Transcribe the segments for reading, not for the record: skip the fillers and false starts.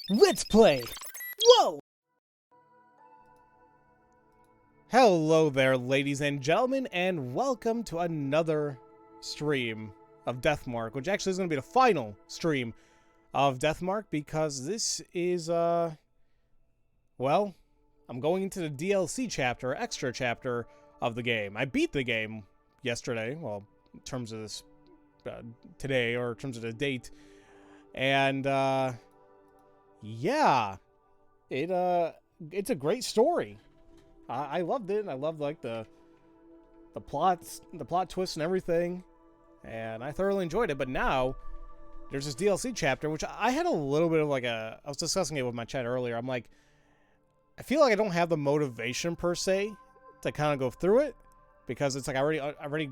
Let's play! Whoa! Hello there, ladies and gentlemen, and welcome to another stream of Deathmark, which actually is going to be the final stream of Deathmark, because this is, well, I'm going into the DLC chapter, extra chapter of the game. I beat the game yesterday, well, in terms of this, today, or in terms of the date, and, yeah, it's a great story. I loved it. I loved, like, the plot twists and everything, and I thoroughly enjoyed it. But now there's this DLC chapter, which I had a little bit of like I was discussing it with my chat earlier. I'm like, I feel like I don't have the motivation per se to kind of go through it, because it's like I already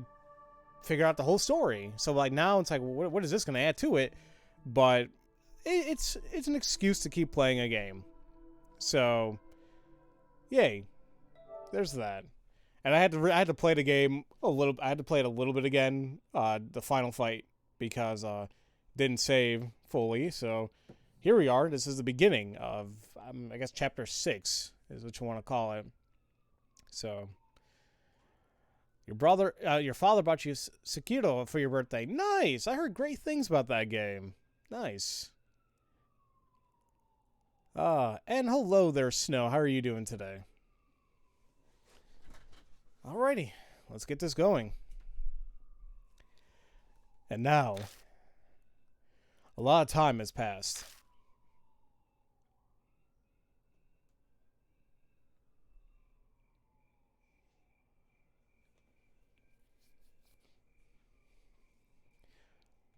figured out the whole story. So like now it's like, what is this going to add to it? But it's an excuse to keep playing a game. So, yay. There's that. And I had to play the game a little. I had to play it a little bit again, the final fight, because didn't save fully. So here we are. This is the beginning of, I guess, chapter 6 is what you want to call it. So your father bought you Sekiro for your birthday. Nice. I heard great things about that game. Nice. And hello there, Snow. How are you doing today? Alrighty, let's get this going. And now, a lot of time has passed.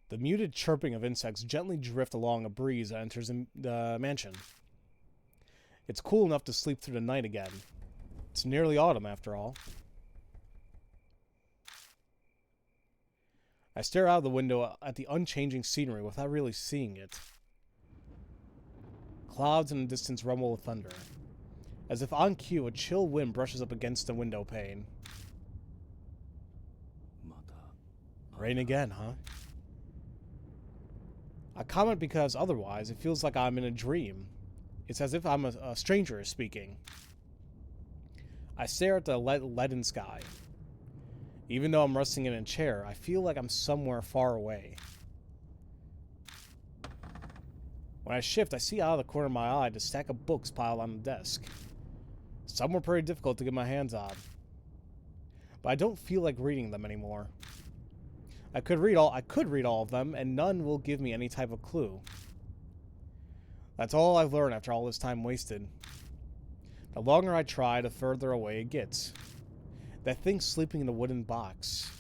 The muted chirping of insects gently drift along a breeze that enters the mansion. It's cool enough to sleep through the night again. It's nearly autumn, after all. I stare out of the window at the unchanging scenery without really seeing it. Clouds in the distance rumble with thunder. As if on cue, a chill wind brushes up against the window pane. Rain again, huh? I comment because otherwise it feels like I'm in a dream. It's as if I'm a stranger speaking. I stare at the leaden sky. Even though I'm resting in a chair, I feel like I'm somewhere far away. When I shift, I see out of the corner of my eye the stack of books piled on the desk. Some were pretty difficult to get my hands on. But I don't feel like reading them anymore. I could read all of them, and none will give me any type of clue. That's all I've learned after all this time wasted. The longer I try, the further away it gets. That thing sleeping in the wooden box.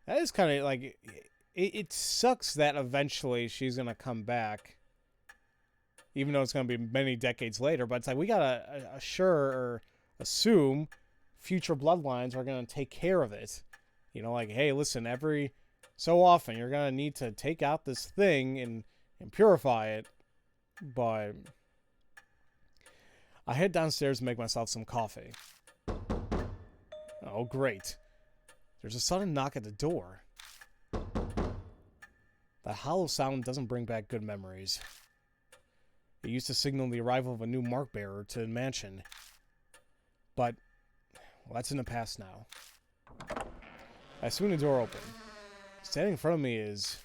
That is kind of like... It sucks that eventually she's going to come back. Even though it's going to be many decades later. But it's like, we got to assure or assume future bloodlines are going to take care of it. You know, like, hey, listen, every so often you're going to need to take out this thing and purify it. But I head downstairs to make myself some coffee. Oh, great. There's a sudden knock at the door. That hollow sound doesn't bring back good memories. It used to signal the arrival of a new mark bearer to the mansion. But, well, that's in the past now. I swing the door open. Standing in front of me is...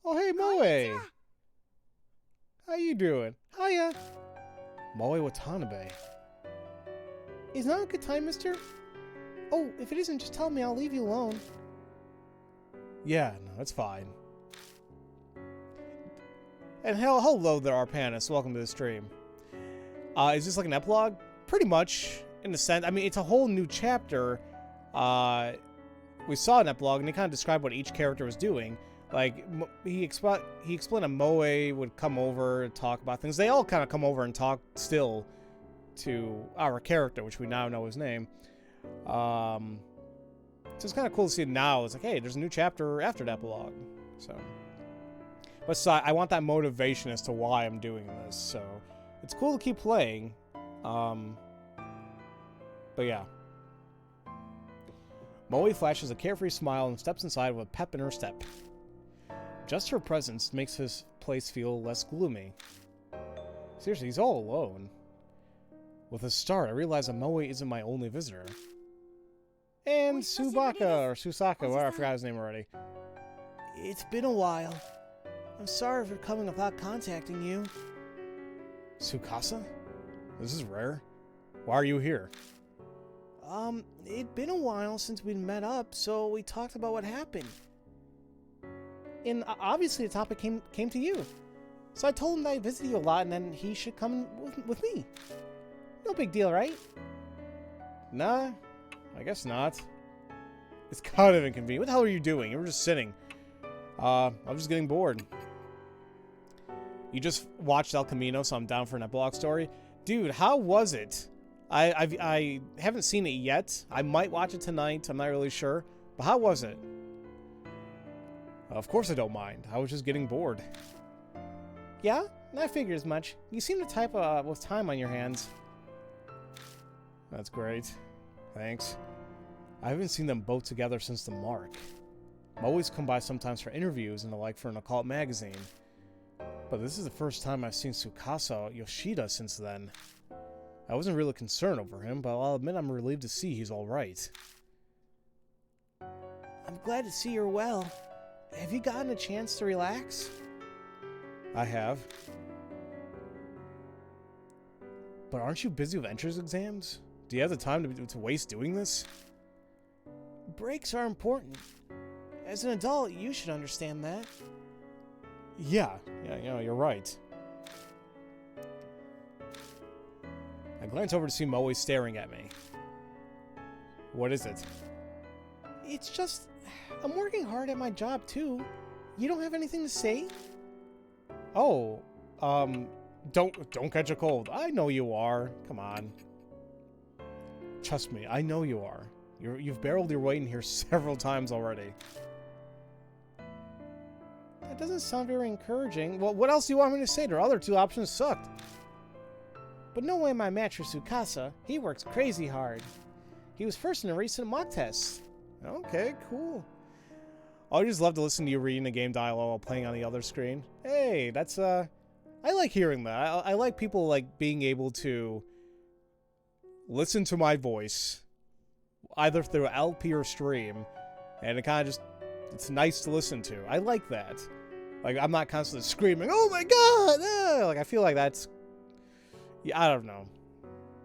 Oh, hey, Moe! How you doing? Hiya! Moe Watanabe. Is now a good time, mister? Oh, if it isn't, just tell me. I'll leave you alone. Yeah, no, that's fine. And hello there, Arpanis. Welcome to the stream. Is this like an epilogue? Pretty much, in a sense. I mean, it's a whole new chapter. We saw an epilogue, and they kind of described what each character was doing. Like, he explained that Moe would come over and talk about things. They all kind of come over and talk still to our character, which we now know his name. So it's kind of cool to see it now. It's like, hey, there's a new chapter after the epilogue. So, but so I want that motivation as to why I'm doing this. So it's cool to keep playing. But yeah. Moe flashes a carefree smile and steps inside with a pep in her step. Just her presence makes his place feel less gloomy. Seriously, he's all alone. With a start, I realize that Moe isn't my only visitor. And Subaka, or Susaka, whatever, I forgot his name already. It's been a while. I'm sorry for coming without contacting you. Tsukasa? This is rare. Why are you here? It'd been a while since we'd met up, so we talked about what happened. And obviously the topic came to you. So I told him that I visited you a lot and then he should come with me. No big deal, right? Nah, I guess not. It's kind of inconvenient. What the hell are you doing? You were just sitting. I'm just getting bored. You just watched El Camino, so I'm down for an epilogue story. Dude, how was it? I haven't seen it yet. I might watch it tonight. I'm not really sure. But how was it? Of course I don't mind. I was just getting bored. Yeah? I figured as much. You seem to type with time on your hands. That's great. Thanks. I haven't seen them both together since the Mark. I'm always come by sometimes for interviews and the like for an occult magazine. But this is the first time I've seen Tsukasa Yoshida since then. I wasn't really concerned over him, but I'll admit I'm relieved to see he's alright. I'm glad to see you're well. Have you gotten a chance to relax? I have. But aren't you busy with entrance exams? Do you have the time to waste doing this? Breaks are important. As an adult, you should understand that. Yeah, you're right. I glance over to see Moe staring at me. What is it? It's just, I'm working hard at my job too. You don't have anything to say? Oh, don't catch a cold. I know you are. Come on. Trust me, I know you are. You've barreled your way in here several times already. That doesn't sound very encouraging. Well, what else do you want me to say? The other two options sucked. But no way am I match for Tsukasa. He works crazy hard. He was first in a recent mock test. Okay, cool. I just love to listen to you reading the game dialogue while playing on the other screen. Hey, that's, I like hearing that. I like people, like, being able to listen to my voice, either through LP or stream, and it kind of just, it's nice to listen to. I like that. Like, I'm not constantly screaming, oh my god! Ah! Like, I feel like that's, yeah, I don't know.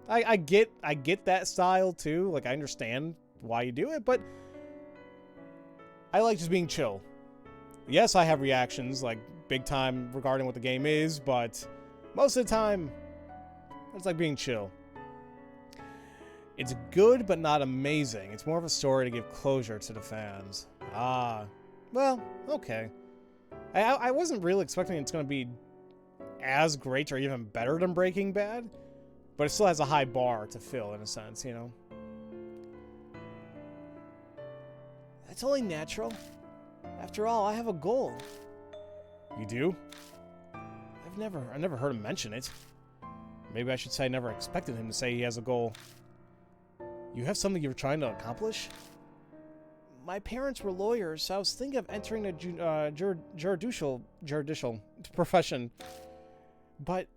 I get that style, too. Like, I understand why you do it, but I like just being chill. Yes, I have reactions, like, big time regarding what the game is, but most of the time, it's like being chill. It's good, but not amazing. It's more of a story to give closure to the fans. Ah, well, okay. I wasn't really expecting it's going to be as great or even better than Breaking Bad, but it still has a high bar to fill, in a sense, you know? That's only natural. After all, I have a goal. You do? I never heard him mention it. Maybe I should say I never expected him to say he has a goal. You have something you're trying to accomplish? My parents were lawyers, so I was thinking of entering the judicial profession. But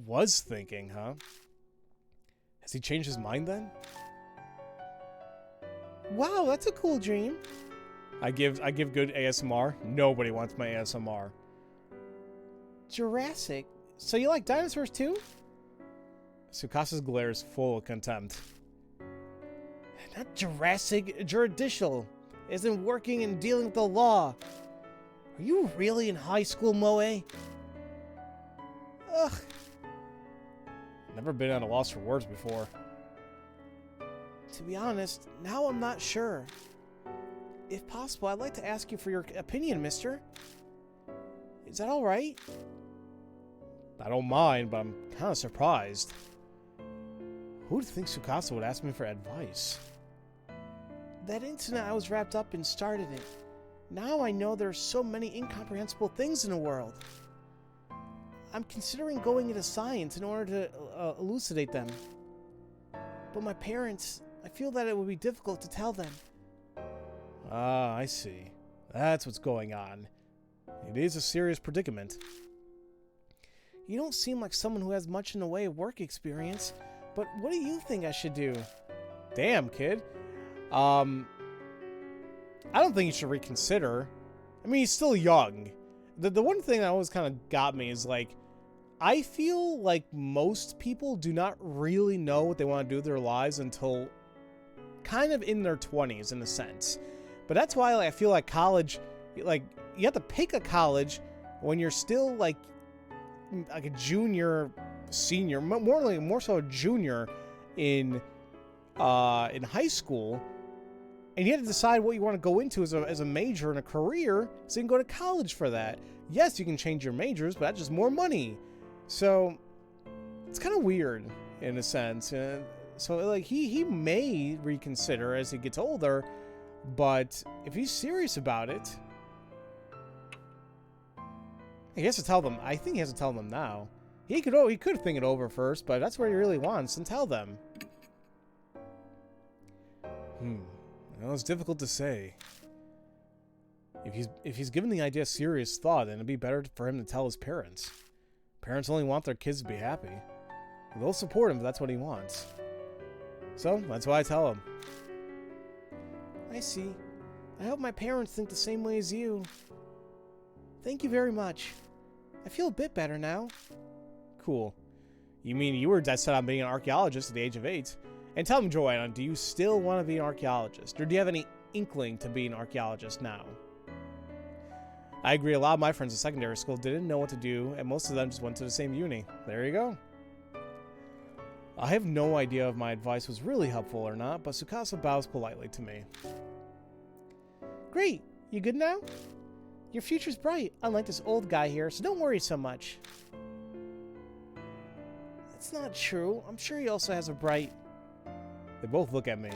was thinking, huh? Has he changed his mind then? Wow, that's a cool dream. I give good ASMR. Nobody wants my ASMR. Jurassic. So you like dinosaurs too? Tsukasa's glare is full of contempt. Not Jurassic. Judicial. Isn't working and dealing with the law. Are you really in high school, Moe? Ugh. Never been at a loss for words before. To be honest, now I'm not sure. If possible, I'd like to ask you for your opinion, mister. Is that alright? I don't mind, but I'm kind of surprised. Who'd think Tsukasa would ask me for advice? That incident I was wrapped up in started it. Now I know there are so many incomprehensible things in the world. I'm considering going into science in order to elucidate them. But my parents, I feel that it would be difficult to tell them. Ah, I see. That's what's going on. It is a serious predicament. You don't seem like someone who has much in the way of work experience, but what do you think I should do? Damn, kid. I don't think you should reconsider. I mean, he's still young. The one thing that always kind of got me is, like, I feel like most people do not really know what they want to do with their lives until kind of in their 20s, in a sense. But that's why, like, I feel like college, like, you have to pick a college when you're still, like a junior, senior, more so a junior in high school, and you have to decide what you want to go into as a major and a career, so you can go to college for that. Yes, you can change your majors, but that's just more money. So it's kind of weird in a sense. So like he may reconsider as he gets older, but if he's serious about it, he has to tell them. I think he has to tell them now. He could think it over first, but that's what he really wants, and tell them. Well, it's difficult to say. If he's given the idea serious thought, then it'd be better for him to tell his parents. Parents only want their kids to be happy. They'll support him if that's what he wants. So, that's why I tell him. I see. I hope my parents think the same way as you. Thank you very much. I feel a bit better now. Cool. You mean you were dead set on being an archaeologist at the age of 8? And tell me, Joanna, do you still want to be an archaeologist? Or do you have any inkling to be an archaeologist now? I agree, a lot of my friends in secondary school didn't know what to do, and most of them just went to the same uni. There you go. I have no idea if my advice was really helpful or not, but Tsukasa bows politely to me. Great! You good now? Your future's bright, unlike this old guy here, so don't worry so much. That's not true. I'm sure he also has a bright... They both look at me.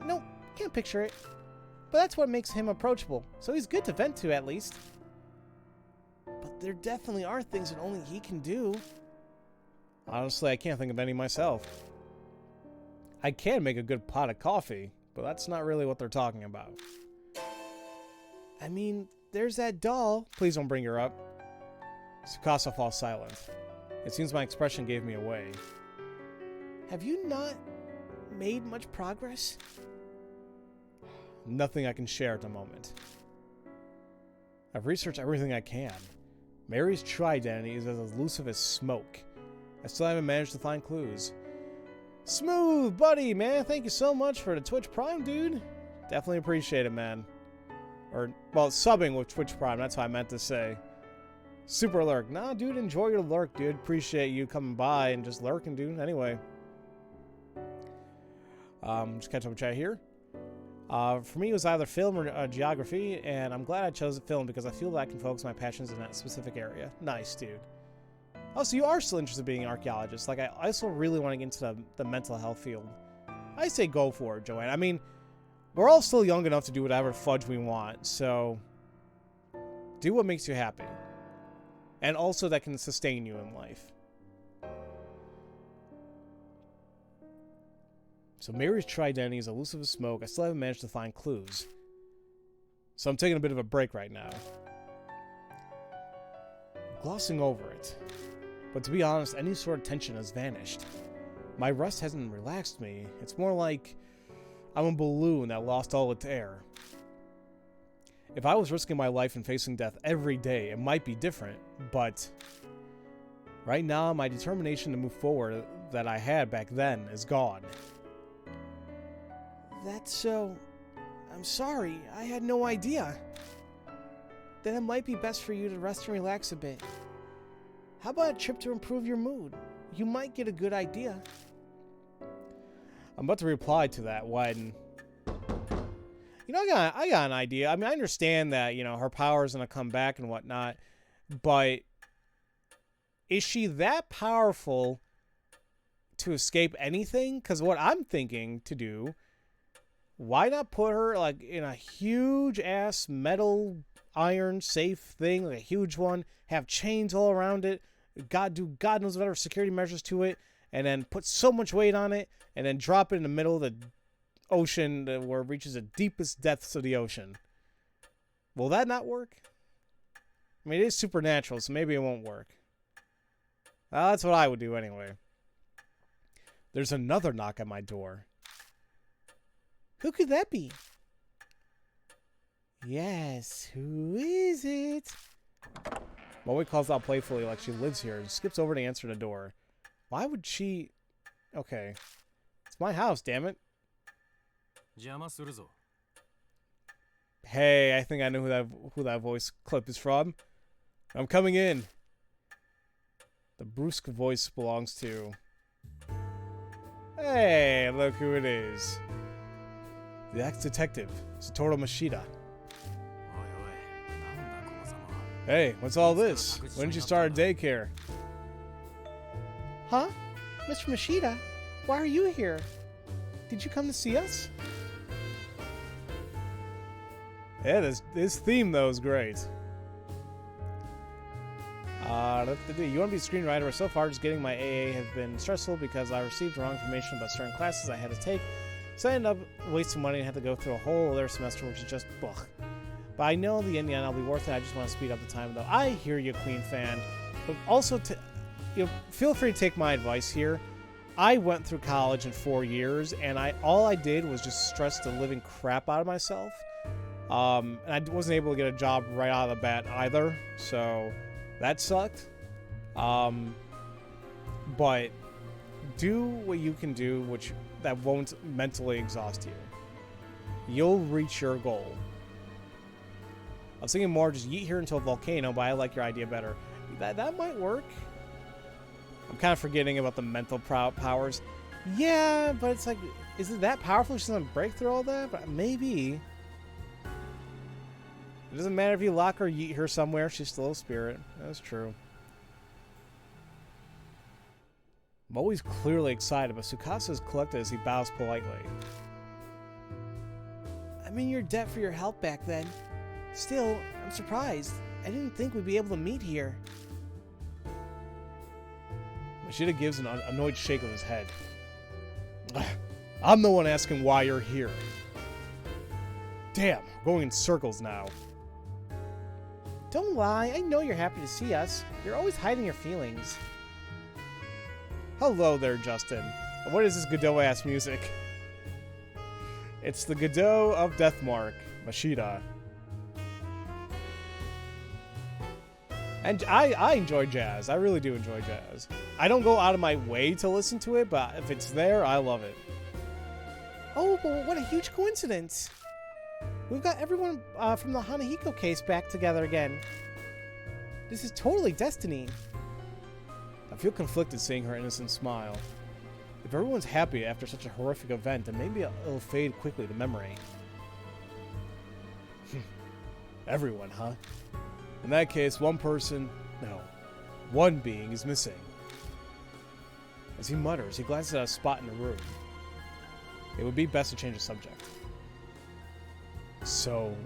Nope. Can't picture it. But that's what makes him approachable, so he's good to vent to at least. But there definitely are things that only he can do. Honestly, I can't think of any myself. I can make a good pot of coffee, but that's not really what they're talking about. I mean, there's that doll. Please don't bring her up. Tsukasa falls silent. It seems my expression gave me away. Have you not made much progress? Nothing I can share at the moment. I've researched everything I can. Mary's true identity is as elusive as smoke. I still haven't managed to find clues. Smooth, buddy, man. Thank you so much for the Twitch Prime, dude. Definitely appreciate it, man. Or, well, subbing with Twitch Prime. That's what I meant to say. Super lurk. Nah, dude, enjoy your lurk, dude. Appreciate you coming by and just lurking, dude. Anyway. Just catch up with chat here. For me, it was either film or geography, and I'm glad I chose film because I feel that I can focus my passions in that specific area. Nice, dude. Oh, so you are still interested in being an archaeologist. Like, I also really want to get into the mental health field. I say go for it, Joanne. I mean, we're all still young enough to do whatever fudge we want, so do what makes you happy. And also that can sustain you in life. So Mary's true identity is elusive as smoke. I still haven't managed to find clues. So I'm taking a bit of a break right now. Glossing over it. But to be honest, any sort of tension has vanished. My rest hasn't relaxed me. It's more like I'm a balloon that lost all its air. If I was risking my life and facing death every day, it might be different, but right now my determination to move forward that I had back then is gone. That's so... I'm sorry, I had no idea. Then it might be best for you to rest and relax a bit. How about a trip to improve your mood? You might get a good idea. I'm about to reply to that when... You know, I got an idea. I mean, I understand that, you know, her power's gonna come back and whatnot, but is she that powerful to escape anything? Because what I'm thinking to do, why not put her, like, in a huge-ass metal iron safe thing, like a huge one, have chains all around it, do God knows whatever security measures to it, and then put so much weight on it and then drop it in the middle of the ocean where it reaches the deepest depths of the ocean. Will that not work? I mean, it is supernatural, so maybe it won't work. Well, that's what I would do anyway. There's another knock at my door. Who could that be? Yes, who is it? Moe calls out playfully like she lives here and skips over to answer the door. Why would she... Okay. It's my house, damn it. Hey, I think I know who that voice clip is from. I'm coming in. The brusque voice belongs to... Hey, look who it is. The ex-detective, Satoru Mashida. Hey, what's all this? When did you start a daycare? Huh? Mr. Mashida, why are you here? Did you come to see us? Yeah, this theme, though, is great. You want to be a screenwriter? So far, just getting my AA has been stressful because I received wrong information about certain classes I had to take. So I ended up wasting money and had to go through a whole other semester, which is just ugh. But I know in the end I'll be worth it. I just want to speed up the time, though. I hear you, Queen fan. But also, feel free to take my advice here. I went through college in 4 years, and all I did was just stress the living crap out of myself. And I wasn't able to get a job right out of the bat either, so that sucked. But do what you can do, that won't mentally exhaust you. You'll reach your goal. I was thinking more just yeet here into a volcano, but I like your idea better. That might work. I'm kind of forgetting about the mental powers. Yeah, but it's like, is it that powerful? She doesn't break through all that? But maybe. It doesn't matter if you lock her, yeet her somewhere. She's still a spirit. That's true. Moe's clearly excited, but Tsukasa is collected as he bows politely. I'm in your debt for your help back then. Still, I'm surprised. I didn't think we'd be able to meet here. Mashida gives an annoyed shake of his head. I'm the one asking why you're here. Damn, we're going in circles now. Don't lie, I know you're happy to see us. You're always hiding your feelings. Hello there, Justin. What is this Godot-ass music? It's the Godot of Deathmark, Mashida. And I enjoy jazz. I really do enjoy jazz. I don't go out of my way to listen to it, but if it's there, I love it. Oh, but what a huge coincidence. We've got everyone from the Hanahiko case back together again. This is totally destiny. I feel conflicted seeing her innocent smile. If everyone's happy after such a horrific event, then maybe it'll fade quickly to memory. Everyone, huh? In that case, one being is missing. As he mutters, he glances at a spot in the room. It would be best to change the subject. So,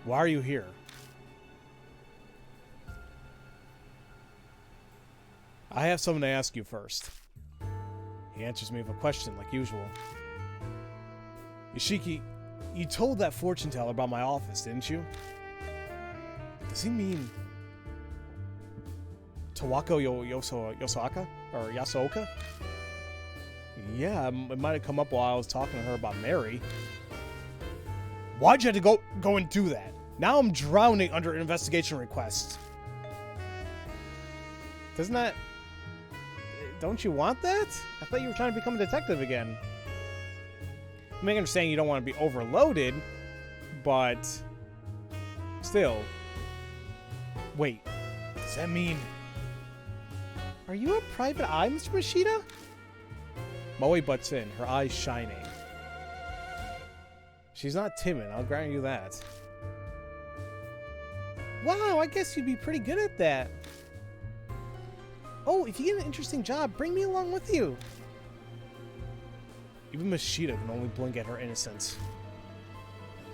why are you here? I have something to ask you first. He answers me with a question, like usual. Yoshiki, you told that fortune teller about my office, didn't you? Does he mean Tawako Yosaka? Or Yasooka? Yeah, it might have come up while I was talking to her about Mary. Why'd you have to go and do that? Now I'm drowning under an investigation request. Doesn't that... Don't you want that? I thought you were trying to become a detective again. I mean, I understand you don't want to be overloaded, but... Still... Wait, does that mean... Are you a private eye, Mr. Mashida? Moe butts in, her eyes shining. She's not timid, I'll grant you that. Wow, I guess you'd be pretty good at that. Oh, if you get an interesting job, bring me along with you. Even Mashida can only blink at her innocence.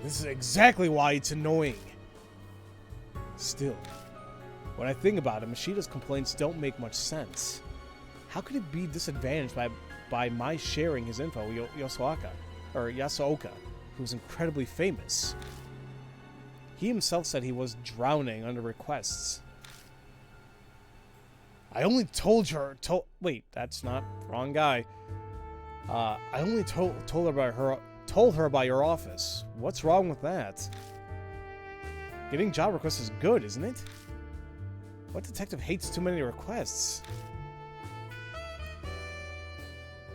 This is exactly why it's annoying. Still, when I think about it, Mashida's complaints don't make much sense. How could it be disadvantaged by my sharing his info, Yasuoka, who's incredibly famous? He himself said he was drowning under requests. I only told her. Wait, that's not wrong guy. I only told her about your office. What's wrong with that? Getting job requests is good, isn't it? What detective hates too many requests?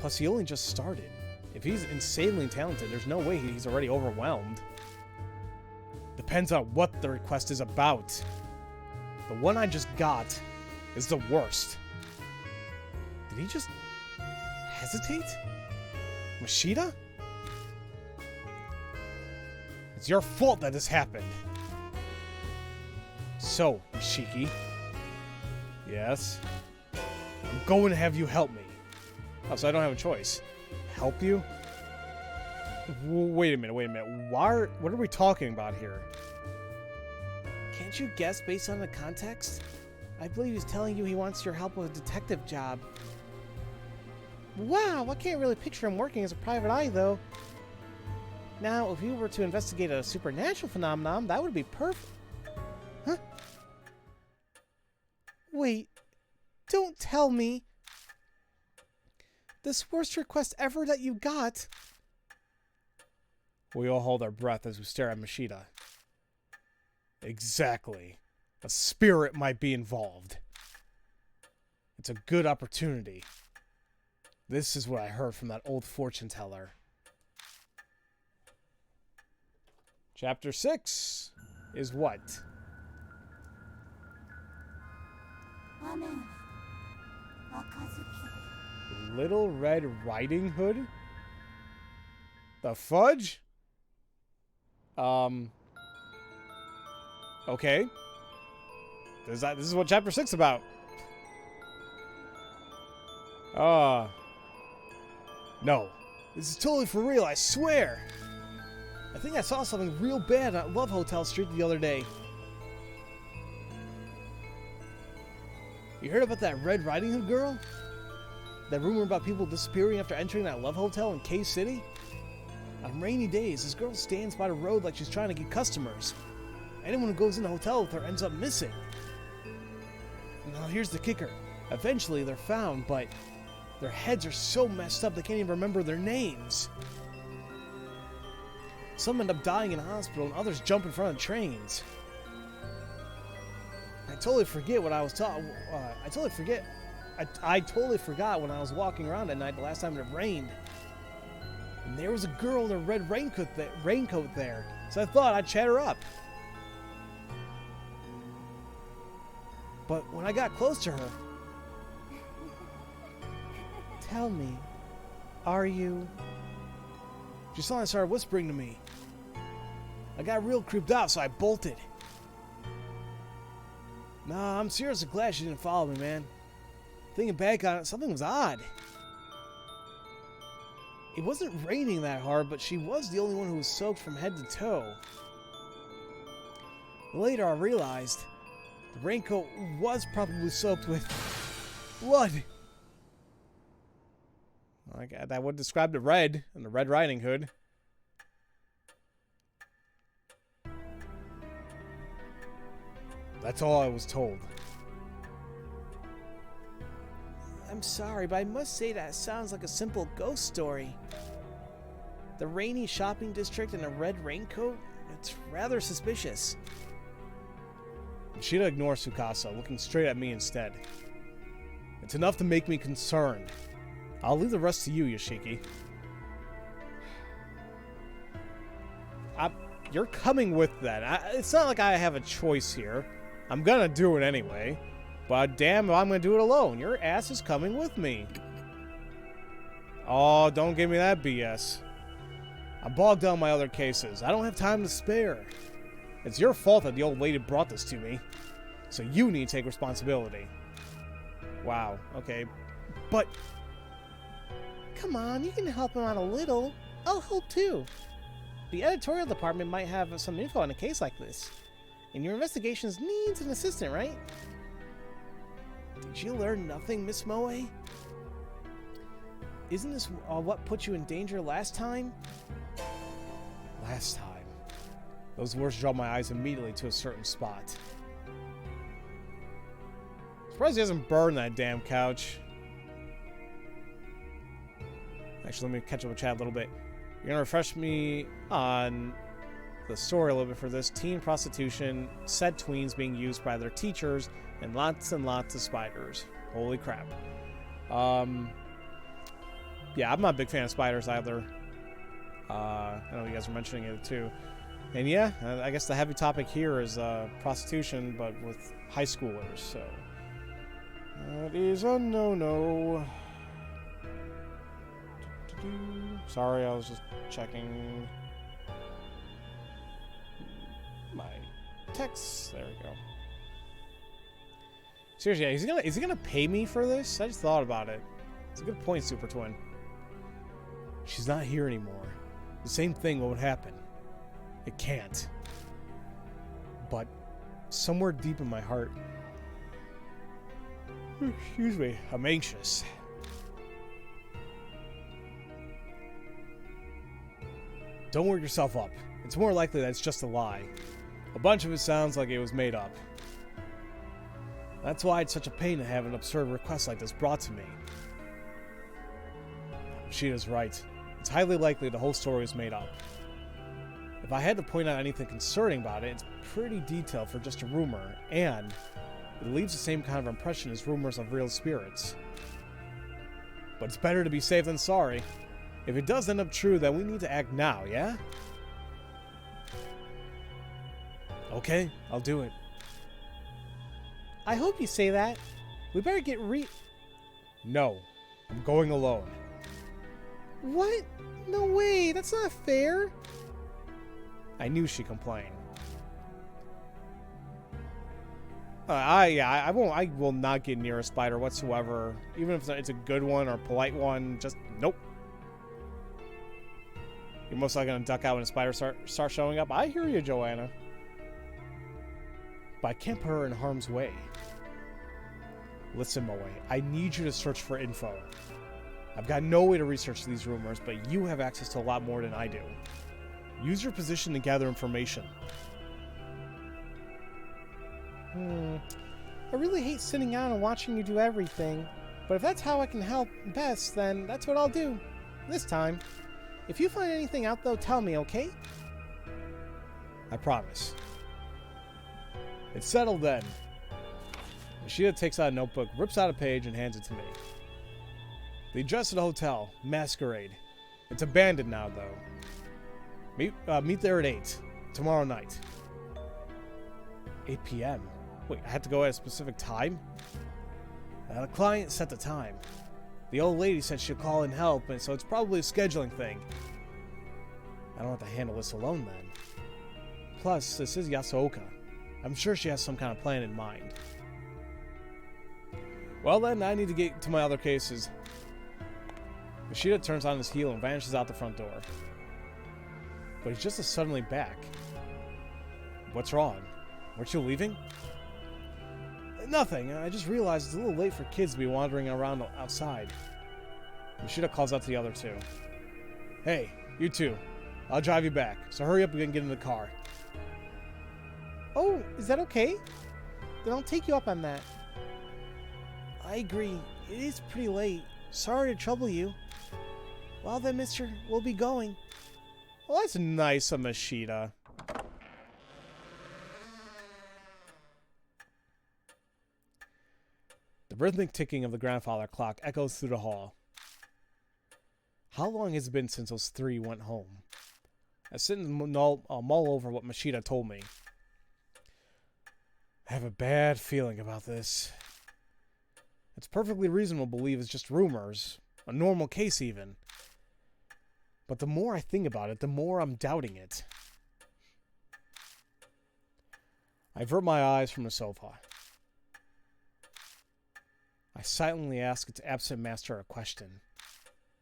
Plus, he only just started. If he's insanely talented, there's no way he's already overwhelmed. Depends on what the request is about. The one I just got is the worst. Did he just hesitate? Mashita? It's your fault that this happened. So, Ishiki. Yes? I'm going to have you help me. Oh, so I don't have a choice. Help you? Wait a minute. What are we talking about here? Can't you guess based on the context? I believe he's telling you he wants your help with a detective job. Wow, I can't really picture him working as a private eye, though. Now, if you were to investigate a supernatural phenomenon, that would be perfect. Huh? Wait, don't tell me. This worst request ever that you got. We all hold our breath as we stare at Mashita. Exactly. A spirit might be involved. It's a good opportunity. This is what I heard from that old fortune teller. Chapter 6 is what? Little Red Riding Hood? The fudge? Okay. This is what chapter 6 is about. No. This is totally for real, I swear. I think I saw something real bad at Love Hotel Street the other day. You heard about that Red Riding Hood girl? That rumor about people disappearing after entering that Love Hotel in K-City? On rainy days, this girl stands by the road like she's trying to get customers. Anyone who goes in the hotel with her ends up missing. Now here's the kicker. Eventually they're found, but their heads are so messed up they can't even remember their names. Some end up dying in a hospital and others jump in front of trains. I totally forget what I was talking. I totally forgot when I was walking around at night the last time it rained. And there was a girl in a red raincoat there, so I thought I'd chat her up. But when I got close to her... Tell me, are you... She suddenly started whispering to me. I got real creeped out, so I bolted. Nah, I'm seriously glad she didn't follow me, man. Thinking back on it, something was odd. It wasn't raining that hard, but she was the only one who was soaked from head to toe. Later, I realized the raincoat was probably soaked with blood. That would describe the red and the Red Riding Hood. That's all I was told. I'm sorry, but I must say that sounds like a simple ghost story. The rainy shopping district and a red raincoat? It's rather suspicious. Mashita ignores Tsukasa, looking straight at me instead. It's enough to make me concerned. I'll leave the rest to you, Yoshiki. You're coming with that. It's not like I have a choice here. I'm gonna do it anyway. But damn, I'm gonna do it alone. Your ass is coming with me. Oh, don't give me that BS. I'm bogged down in my other cases. I don't have time to spare. It's your fault that the old lady brought this to me. So you need to take responsibility. Wow, okay. But... Come on, you can help him out a little. I'll help too. The editorial department might have some info on a case like this. And your investigations needs an assistant, right? Did you learn nothing, Miss Moe? Isn't this what put you in danger last time? Last time. Those words draw my eyes immediately to a certain spot. Surprised he hasn't burned that damn couch. Actually, let me catch up with Chad a little bit. You're gonna refresh me on the story a little bit for this. Teen prostitution, said tweens being used by their teachers, and lots of spiders. Holy crap. Yeah, I'm not a big fan of spiders either. I know you guys were mentioning it too. And yeah, I guess the heavy topic here is prostitution, but with high schoolers, so that is a no-no. Sorry, I was just checking my text. There we go. Seriously, yeah, is he gonna pay me for this? I just thought about it. It's a good point, Super Twin. She's not here anymore. The same thing would happen. It can't. But somewhere deep in my heart, excuse me, I'm anxious. Don't work yourself up. It's more likely that it's just a lie. A bunch of it sounds like it was made up. That's why it's such a pain to have an absurd request like this brought to me. Sheeta's right. It's highly likely the whole story was made up. If I had to point out anything concerning about it, it's pretty detailed for just a rumor, and it leaves the same kind of impression as rumors of real spirits. But it's better to be safe than sorry. If it does end up true, then we need to act now, yeah? Okay, I'll do it. I hope you say that. We better get No, I'm going alone. What? No way, that's not fair. I knew she'd complain. I will not get near a spider whatsoever. Even if it's a good one or a polite one, just nope. You're most likely gonna duck out when a spider start showing up. I hear you, Joanna. But I can't put her in harm's way. Listen, Moe, I need you to search for info. I've got no way to research these rumors, but you have access to a lot more than I do. Use your position to gather information. I really hate sitting down and watching you do everything, but if that's how I can help best, then that's what I'll do. This time. If you find anything out, though, tell me, okay? I promise. It's settled then. Sheeta takes out a notebook, rips out a page, and hands it to me. The address of the hotel, Masquerade. It's abandoned now, though. Meet there at 8, tomorrow night. 8 p.m.? Wait, I have to go at a specific time? The client set the time. The old lady said she'll call and help, and so it's probably a scheduling thing. I don't have to handle this alone, then. Plus, this is Yasuoka. I'm sure she has some kind of plan in mind. Well then, I need to get to my other cases. Yoshida turns on his heel and vanishes out the front door. But he's just as suddenly back. What's wrong? Weren't you leaving? Nothing. I just realized it's a little late for kids to be wandering around outside. Yoshida calls out to the other two. Hey, you two. I'll drive you back, so hurry up and get in the car. Oh, is that okay? Then I'll take you up on that. I agree. It is pretty late. Sorry to trouble you. Well then, mister, we'll be going. Well, that's nice of Yoshida. The rhythmic ticking of the grandfather clock echoes through the hall. How long has it been since those three went home? I sit and mull over what Yoshida told me. I have a bad feeling about this. It's perfectly reasonable to believe it's just rumors, a normal case even. But the more I think about it, the more I'm doubting it. I avert my eyes from the sofa. I silently ask its absent master a question.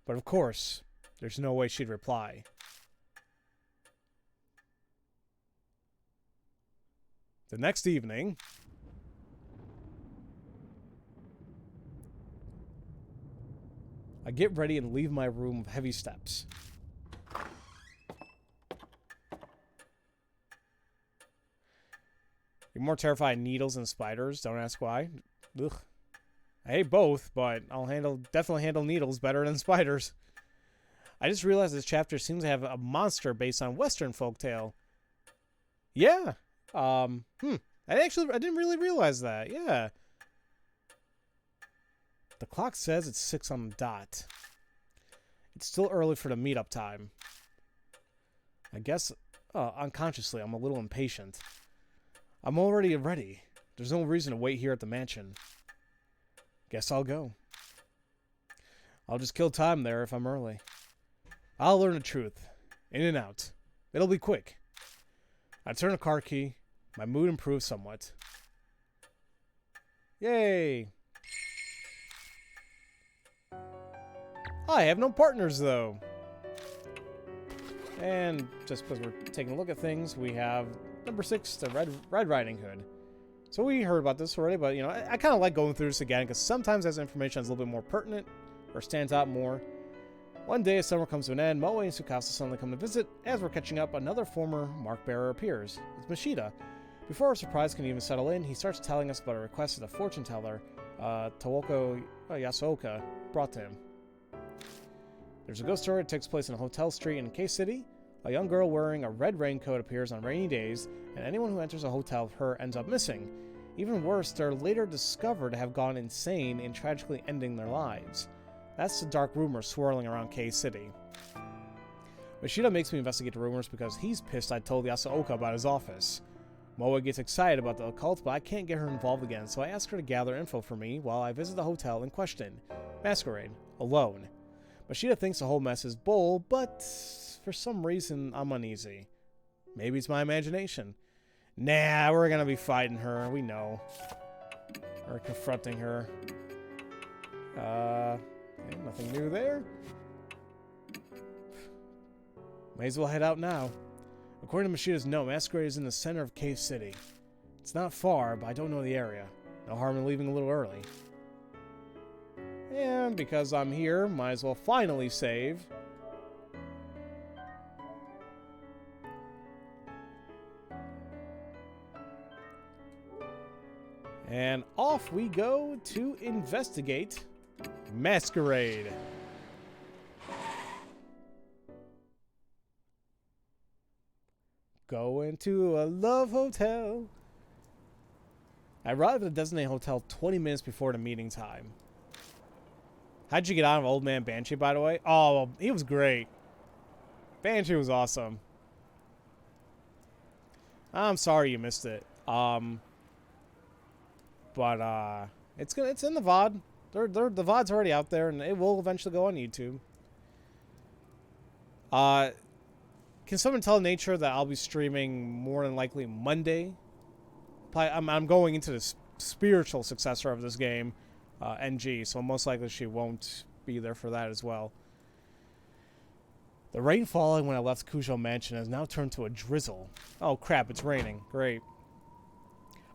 But of course, there's no way she'd reply. The next evening, I get ready and leave my room with heavy steps. You're more terrified of needles than spiders. Don't ask why. Ugh. I hate both, but I'll definitely handle needles better than spiders. I just realized this chapter seems to have a monster based on Western folktale. Yeah. I didn't really realize that. Yeah. The clock says it's 6 on the dot. It's still early for the meetup time. I guess, unconsciously, I'm a little impatient. I'm already ready. There's no reason to wait here at the mansion. Guess I'll go. I'll just kill time there if I'm early. I'll learn the truth. In and out. It'll be quick. I turn a car key. My mood improves somewhat. Yay! I have no partners, though. And just because we're taking a look at things, we have number 6, the Red Riding Hood. So we heard about this already, but, you know, I kind of like going through this again, because sometimes as information is a little bit more pertinent, or stands out more. One day, as summer comes to an end, Moe and Tsukasa suddenly come to visit. As we're catching up, another former mark bearer appears. It's Mashida. Before our surprise can even settle in, he starts telling us about a request that the fortune teller, Tawoko Yasuoka, brought to him. There's a ghost story that takes place in a hotel street in K-City. A young girl wearing a red raincoat appears on rainy days, and anyone who enters a hotel with her ends up missing. Even worse, they're later discovered to have gone insane and tragically ending their lives. That's the dark rumor swirling around K-City. Mashida makes me investigate the rumors because he's pissed I told Yasuoka about his office. Moa gets excited about the occult, but I can't get her involved again, so I ask her to gather info for me while I visit the hotel in question. Masquerade. Alone. Mashida thinks the whole mess is bull, but for some reason I'm uneasy. Maybe it's my imagination. Nah, we're gonna be fighting her, we know. Or confronting her. Okay, nothing new there. May as well head out now. According to Mashida's note, Masquerade is in the center of Cave City. It's not far, but I don't know the area. No harm in leaving a little early. And because I'm here, might as well finally save. And off we go to investigate Masquerade. Go into a love hotel. I arrived at the designated hotel 20 minutes before the meeting time. How'd you get on with Old Man Banshee, by the way? Oh, he was great. Banshee was awesome. I'm sorry you missed it. But it's in the VOD. The VOD's already out there, and it will eventually go on YouTube. Can someone tell Nature that I'll be streaming more than likely Monday? I'm going into the spiritual successor of this game, NG, so most likely she won't be there for that as well. The rain falling when I left Kujo Mansion has now turned to a drizzle. Oh crap, it's raining. Great.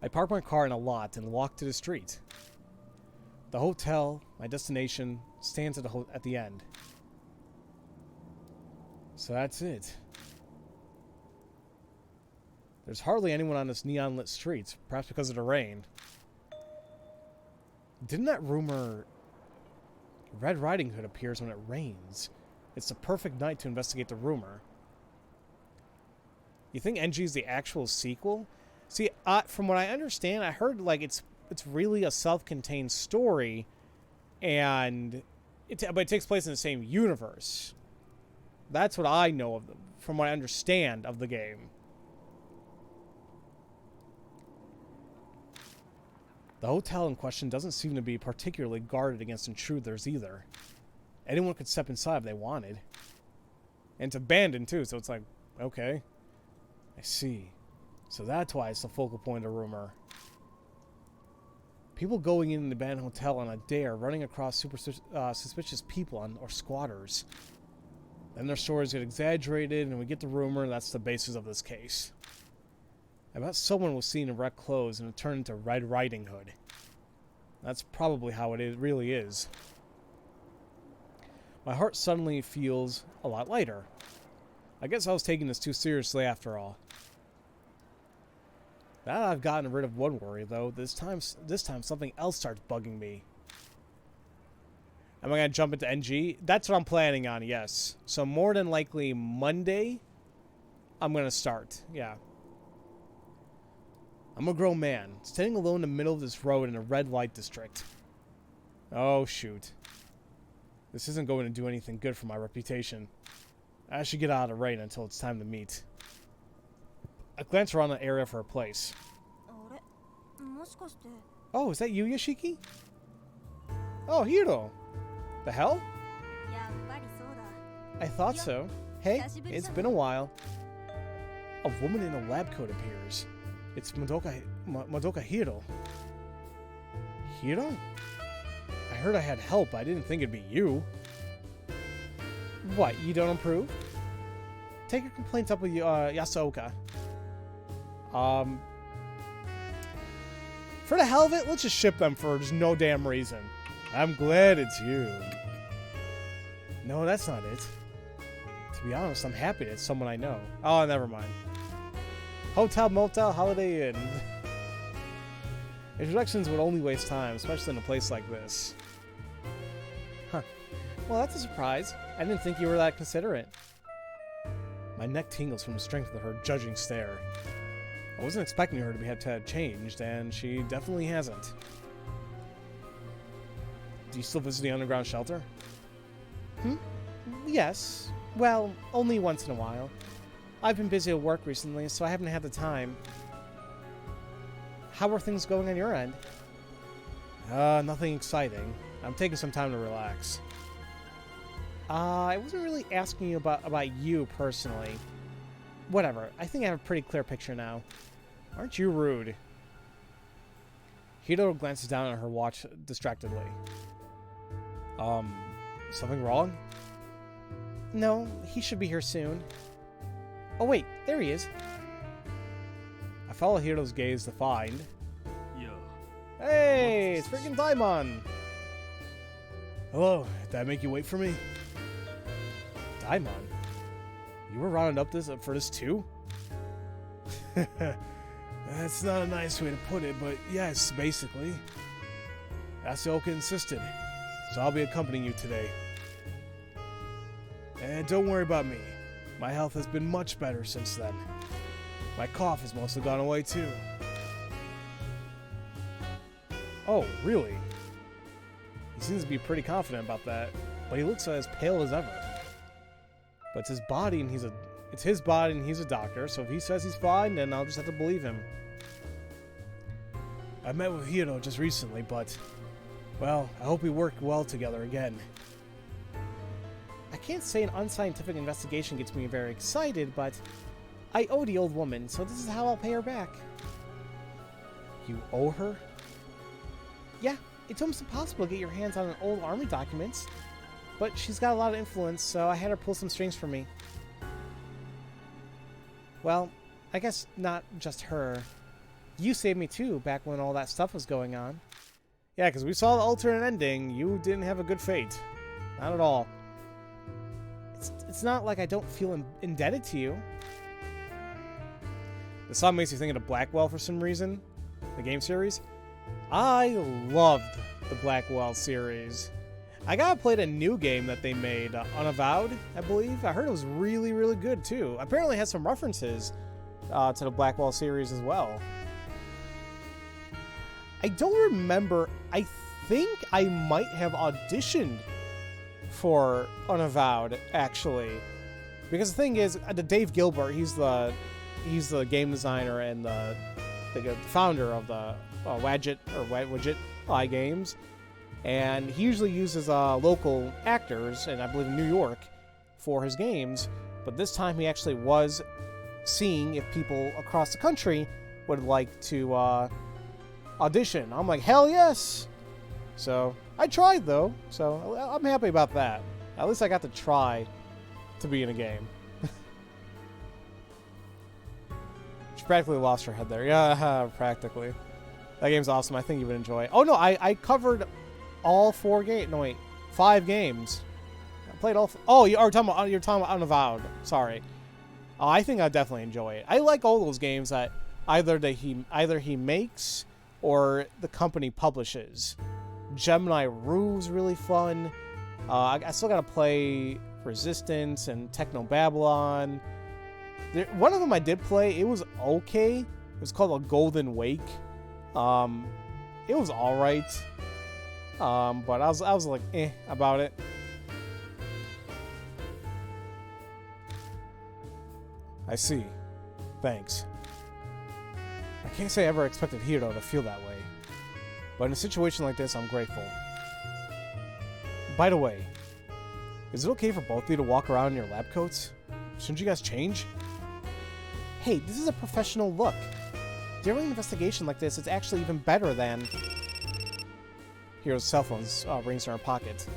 I park my car in a lot and walk to the street. The hotel, my destination, stands at the end. So that's it. There's hardly anyone on this neon-lit street, perhaps because of the rain. Didn't that rumor... Red Riding Hood appears when it rains. It's the perfect night to investigate the rumor. You think NG is the actual sequel? See, from what I understand, I heard like it's really a self-contained story, and but it takes place in the same universe. That's what I know of from what I understand of the game. The hotel in question doesn't seem to be particularly guarded against intruders either. Anyone could step inside if they wanted. And it's abandoned too, so it's like, okay. I see. So that's why it's the focal point of the rumor. People going in the abandoned hotel on a dare, running across suspicious people or squatters. Then their stories get exaggerated, and we get the rumor that's the basis of this case. I bet someone was seen in red clothes and it turned into Red Riding Hood. That's probably how it really is. My heart suddenly feels a lot lighter. I guess I was taking this too seriously after all. Now that I've gotten rid of one worry, though, this time something else starts bugging me. Am I going to jump into NG? That's what I'm planning on, yes. So more than likely Monday, I'm going to start. Yeah. I'm a grown man, standing alone in the middle of this road in a red light district. Oh, shoot. This isn't going to do anything good for my reputation. I should get out of the rain until it's time to meet. I glance around the area for a place. Oh, is that you, Yoshiki? Oh, Hiro. The hell? I thought so. Hey, it's been a while. A woman in a lab coat appears. It's Madoka Hiro. Hiro? I heard I had help. I didn't think it'd be you. What, you don't approve? Take your complaints up with Yasuoka. For the hell of it, let's just ship them for just no damn reason. I'm glad it's you. No, that's not it. To be honest, I'm happy that it's someone I know. Oh, never mind. Hotel, motel, Holiday Inn. Introductions would only waste time, especially in a place like this. Huh. Well, that's a surprise. I didn't think you were that considerate. My neck tingles from the strength of her judging stare. I wasn't expecting her to have changed, and she definitely hasn't. Do you still visit the underground shelter? Yes. Well, only once in a while. I've been busy at work recently, so I haven't had the time. How are things going on your end? Nothing exciting. I'm taking some time to relax. I wasn't really asking you about you personally. Whatever. I think I have a pretty clear picture now. Aren't you rude? Hiro glances down at her watch distractedly. Something wrong? No, he should be here soon. Oh wait, there he is. I follow Hiro's gaze to find... Yo. Hey, it's freaking Daimon! Hello, did that make you wait for me? Daimon? You were rounding up for this too? That's not a nice way to put it, but yes, basically. Yasuoka insisted, so I'll be accompanying you today. And don't worry about me. My health has been much better since then. My cough has mostly gone away too. Oh, really? He seems to be pretty confident about that, but he looks as pale as ever. But it's his body and he's a doctor, so if he says he's fine, then I'll just have to believe him. I met with Hiro just recently, but, well, I hope we work well together again. I can't say an unscientific investigation gets me very excited, but I owe the old woman, so this is how I'll pay her back. You owe her? Yeah, it's almost impossible to get your hands on an old army documents, but she's got a lot of influence, so I had her pull some strings for me. Well, I guess not just her. You saved me too, back when all that stuff was going on. Yeah, because we saw the alternate ending. You didn't have a good fate. Not at all. It's not like I don't feel indebted to you. The song makes me think of the Blackwell for some reason. The game series. I loved the Blackwell series. I gotta play the new game that they made, Unavowed, I believe. I heard it was really, really good too. Apparently it has some references to the Blackwell series as well. I don't remember. I think I might have auditioned for Unavowed, actually, because the thing is, the Dave Gilbert, he's the game designer and the founder of the Widget games, and he usually uses local actors, and I believe in New York, for his games. But this time, he actually was seeing if people across the country would like to audition. I'm like, hell yes! So I tried though, so I'm happy about that. At least I got to try to be in a game. She practically lost her head there. Yeah, practically. That game's awesome. I think you would enjoy it. Oh no, I covered all 5 games I played all. Oh, you're talking about Unavowed. Sorry. Oh, I think I definitely enjoy it. I like all those games that either he makes or the company publishes. Gemini Rue's really fun. I still gotta play Resistance and Techno Babylon. One of them I did play. It was okay. It was called A Golden Wake. It was all right. But I was like, about it. I see. Thanks. I can't say I ever expected Hiro to feel that way. But in a situation like this, I'm grateful. By the way, is it okay for both of you to walk around in your lab coats? Shouldn't you guys change? Hey, this is a professional look. During an investigation like this, it's actually even better than... Hiro's cell phone rings in her pocket.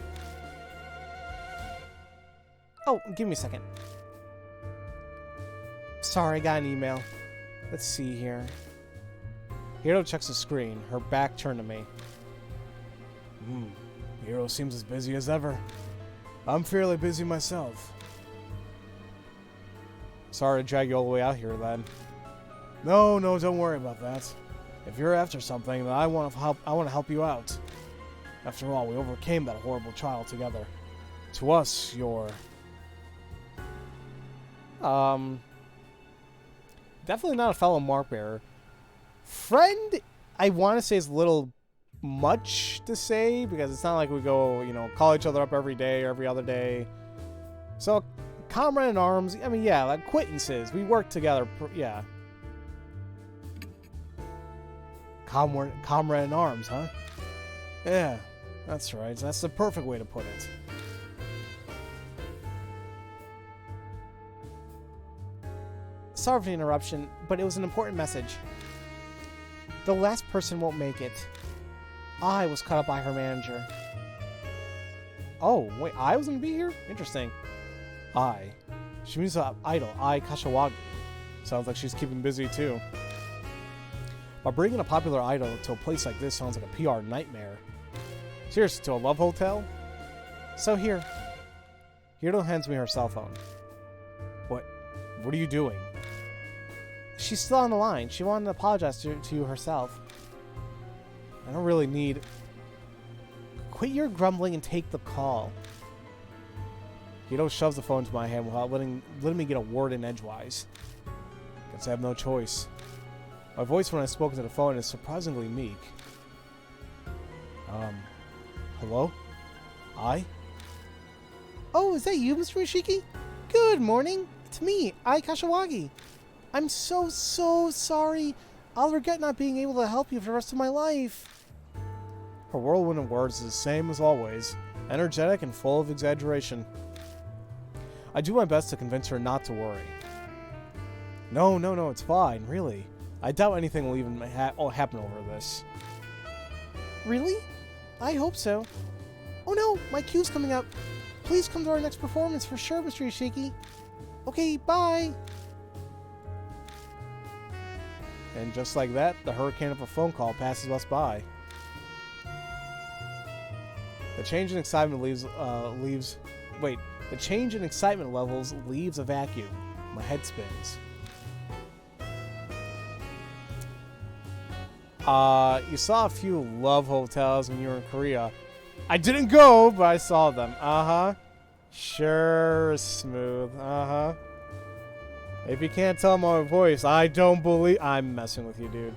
Oh, give me a second. Sorry, I got an email. Let's see here. Hiro checks the screen, her back turned to me. Hiro seems as busy as ever. I'm fairly busy myself. Sorry to drag you all the way out here, then. No, don't worry about that. If you're after something, then I want to help you out. After all, we overcame that horrible trial together. To us, you're... Definitely not a fellow mark bearer. Friend, I want to say is a little much to say, because it's not like we go, call each other up every day or every other day. So, comrade in arms, I mean, yeah, like acquaintances. We work together, yeah. Comrade in arms, huh? Yeah, that's right. That's the perfect way to put it. Sorry for the interruption, but it was an important message. The last person won't make it. I was cut up by her manager. Oh, wait, I was gonna be here? Interesting. She means idol, Kashiwagi. Sounds like she's keeping busy too. But bringing a popular idol to a place like this sounds like a PR nightmare. Seriously, to a love hotel? So here. Hiro hands me her cell phone. What are you doing? She's still on the line. She wanted to apologize to you herself. I don't really need... Quit your grumbling and take the call. Hiro shoves the phone to my hand without letting me get a word in edgewise. Guess I have no choice. My voice when I spoke into the phone is surprisingly meek. Hello? Oh, is that you, Mr. Ishiki? Good morning. It's me, Kashiwagi. I'm so sorry. I'll regret not being able to help you for the rest of my life. Her whirlwind of words is the same as always, energetic and full of exaggeration. I do my best to convince her not to worry. No, it's fine, really. I doubt anything will even happen over this. Really? I hope so. Oh no, my cue's coming up. Please come to our next performance for sure, Mr. Ishiki. Okay, bye. And just like that, the hurricane of a phone call passes us by. The change in excitement The change in excitement levels leaves a vacuum. My head spins. You saw a few love hotels when you were in Korea. I didn't go, but I saw them. Sure, smooth. If you can't tell my voice, I don't believe... I'm messing with you, dude.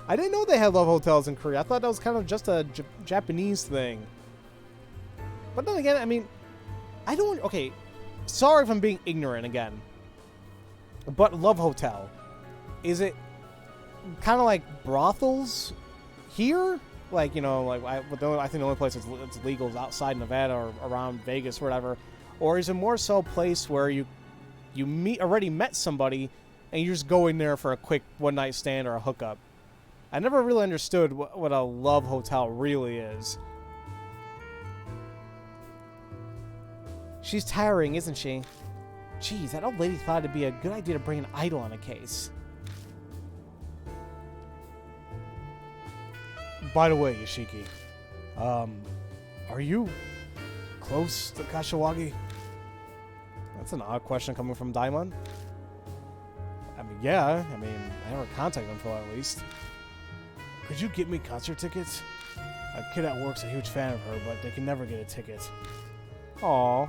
I didn't know they had love hotels in Korea. I thought that was kind of just a Japanese thing. But then again, I mean... I don't... Okay, sorry if I'm being ignorant again. But love hotel. Is it kind of like brothels here? Like, I think the only place it's legal is outside Nevada or around Vegas or whatever. Or is it more so a place where you already met somebody and you're just going there for a quick one-night stand or a hookup? I never really understood what a love hotel really is. She's tiring, isn't she? Geez, that old lady thought it'd be a good idea to bring an idol on a case. By the way, Yoshiki, are you close to Kashiwagi? That's an odd question coming from Daimon. I mean, yeah. I mean, I have her contact info at least. Could you get me concert tickets? A kid at work's a huge fan of her, but they can never get a ticket. Aw.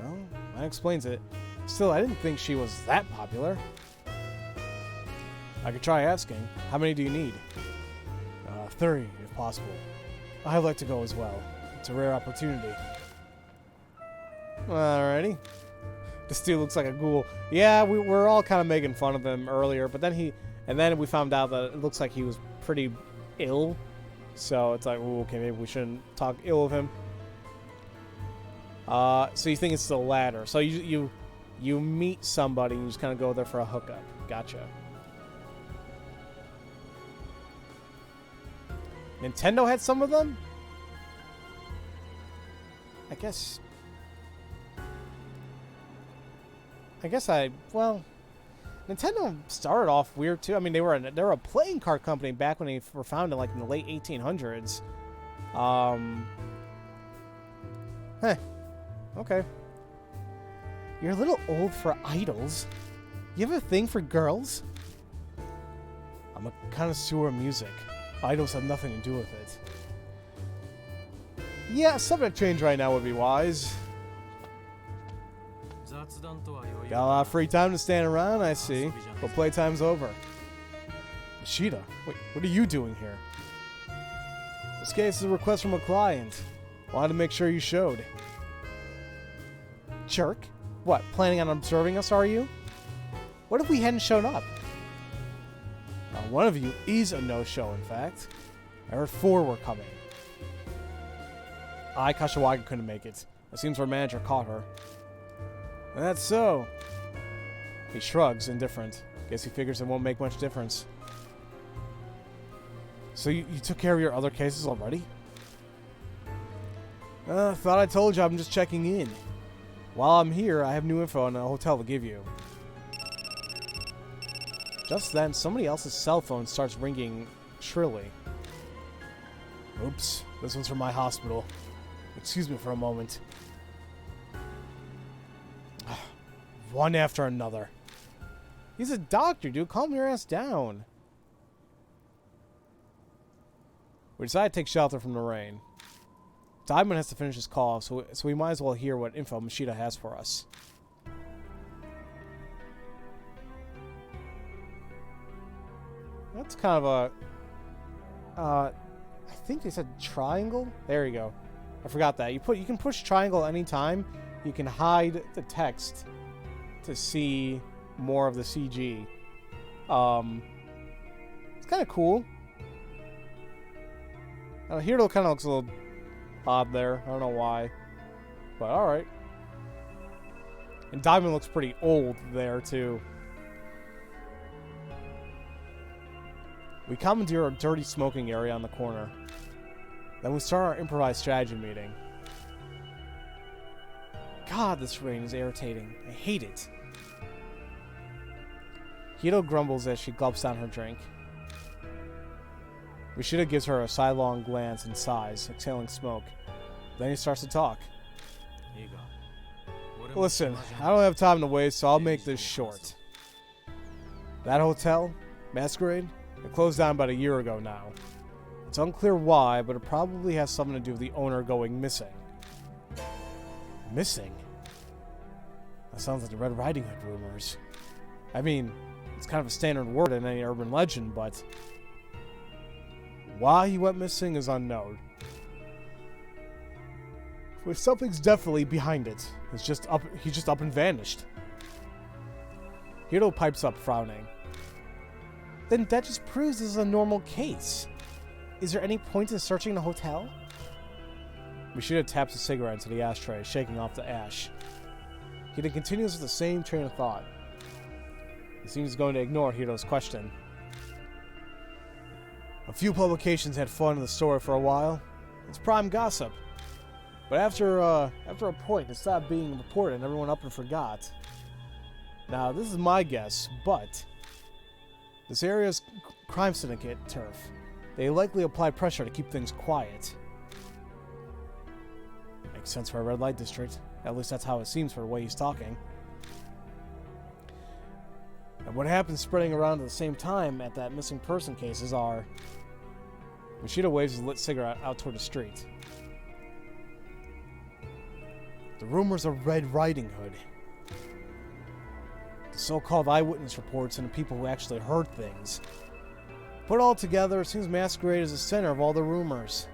Well, that explains it. Still, I didn't think she was that popular. I could try asking. How many do you need? 30, if possible. I'd like to go as well. It's a rare opportunity. Alrighty. This dude looks like a ghoul. Yeah, we're all kind of making fun of him earlier, but then we found out that it looks like he was pretty ill. So it's like, ooh, okay, maybe we shouldn't talk ill of him. So you think it's the latter. So you meet somebody and you just kind of go there for a hookup. Gotcha. Nintendo had some of them? I guess, well, Nintendo started off weird too. I mean, they were a playing card company back when they were founded, like in the late 1800s. Okay. You're a little old for idols. You have a thing for girls? I'm a connoisseur of music. Idols have nothing to do with it. Yeah, subject change right now would be wise. Got a lot of free time to stand around, I see. But playtime's over. Machida, wait, what are you doing here? This case is a request from a client. Wanted to make sure you showed. Jerk? What, planning on observing us, are you? What if we hadn't shown up? One of you is a no-show, in fact. I heard 4 were coming. Kashiwagi couldn't make it. It seems our manager caught her. And that's so. He shrugs, indifferent. Guess he figures it won't make much difference. So you took care of your other cases already? Thought I told you, I'm just checking in. While I'm here, I have new info on a hotel to give you. Just then, somebody else's cell phone starts ringing shrilly. Oops, this one's from my hospital. Excuse me for a moment. One after another. He's a doctor, dude. Calm your ass down. We decide to take shelter from the rain. Diamond has to finish his call, so we might as well hear what info Machida has for us. That's kind of a... I think they said triangle? There you go. I forgot that. You can push triangle anytime. You can hide the text to see more of the CG. It's kind of cool. Hiro kind of looks a little odd there. I don't know why. But alright. And Diamond looks pretty old there, too. We commandeer a dirty smoking area on the corner. Then we start our improvised strategy meeting. God, this rain is irritating. I hate it. Hito grumbles as she gulps down her drink. Machida gives her a sidelong glance and sighs, exhaling smoke. Then he starts to talk. Listen, I don't have time to waste, so I'll make this short. That hotel, Masquerade, it closed down about a year ago now. It's unclear why, but it probably has something to do with the owner going missing. Missing? That sounds like the Red Riding Hood rumors. I mean, it's kind of a standard word in any urban legend, but why he went missing is unknown. But something's definitely behind it. He's just up and vanished. Hiro pipes up, frowning. Then that just proves this is a normal case. Is there any point in searching the hotel? Machida taps a cigarette into the ashtray, shaking off the ash. He then continues with the same train of thought. He seems going to ignore Hiro's question. A few publications had fun in the story for a while. It's prime gossip. But after a point, it stopped being reported and everyone up and forgot. Now, this is my guess, but this area's crime syndicate turf. They likely apply pressure to keep things quiet. Makes sense for a red light district. At least that's how it seems for the way he's talking. And what happens spreading around at the same time at that missing person cases are... Machida waves his lit cigarette out toward the street. The rumors of Red Riding Hood. The so-called eyewitness reports and the people who actually heard things. Put all together, it seems Masquerade is the center of all the rumors.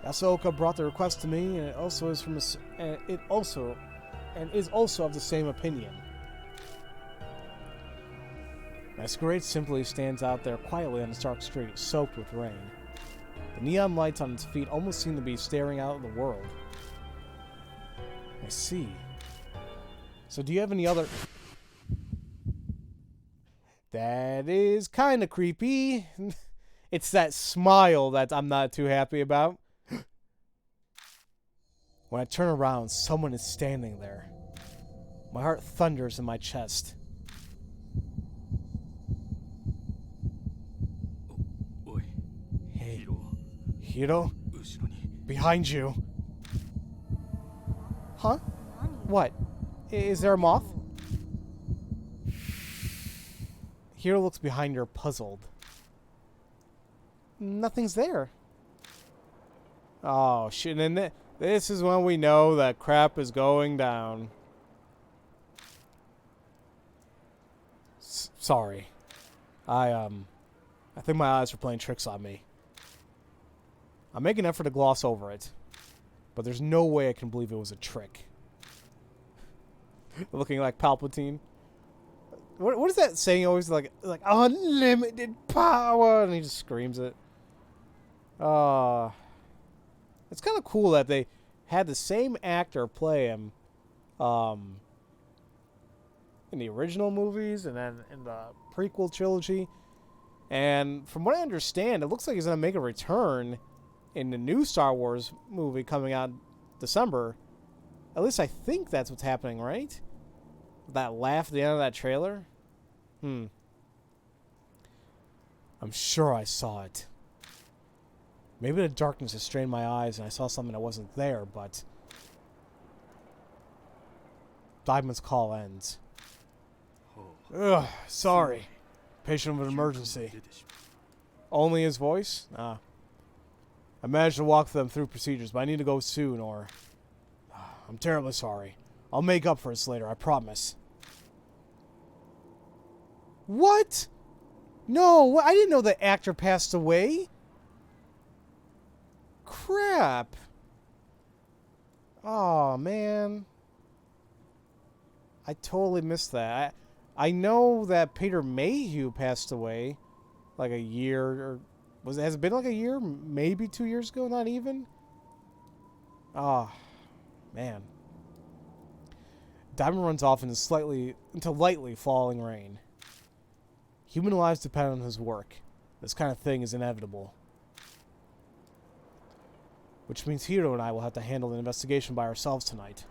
Yasuoka brought the request to me, and is also of the same opinion. Masquerade simply stands out there quietly on the dark street, soaked with rain. The neon lights on its feet almost seem to be staring out at the world. I see. So do you have any other... That is kind of creepy. It's that smile that I'm not too happy about. When I turn around, someone is standing there. My heart thunders in my chest. Hey, Hiro? Behind you. Huh? What? Is there a moth? Hiro looks behind her, puzzled. Nothing's there. Oh, shit. And this is when we know that crap is going down. Sorry. I think my eyes are playing tricks on me. I'm making an effort to gloss over it. But there's no way I can believe it was a trick. Looking like Palpatine. What is that saying always, like unlimited power, and he just screams it. It's kind of cool that they had the same actor play him in the original movies and then in the prequel trilogy. And from what I understand, it looks like he's going to make a return in the new Star Wars movie coming out December. At least I think that's what's happening, right? That laugh at the end of that trailer? I'm sure I saw it. Maybe the darkness has strained my eyes and I saw something that wasn't there, but... Diamond's call ends. Ugh, sorry. Patient of an emergency. Only his voice? I managed to walk them through procedures, but I need to go soon, or... I'm terribly sorry. I'll make up for this later, I promise. What? No, I didn't know the actor passed away. Crap. Oh, man. I totally missed that. I know that Peter Mayhew passed away like a year, or has it been like a year? Maybe 2 years ago, not even? Oh, man. Diamond runs off into lightly falling rain. Human lives depend on his work. This kind of thing is inevitable. Which means Hiro and I will have to handle the investigation by ourselves tonight.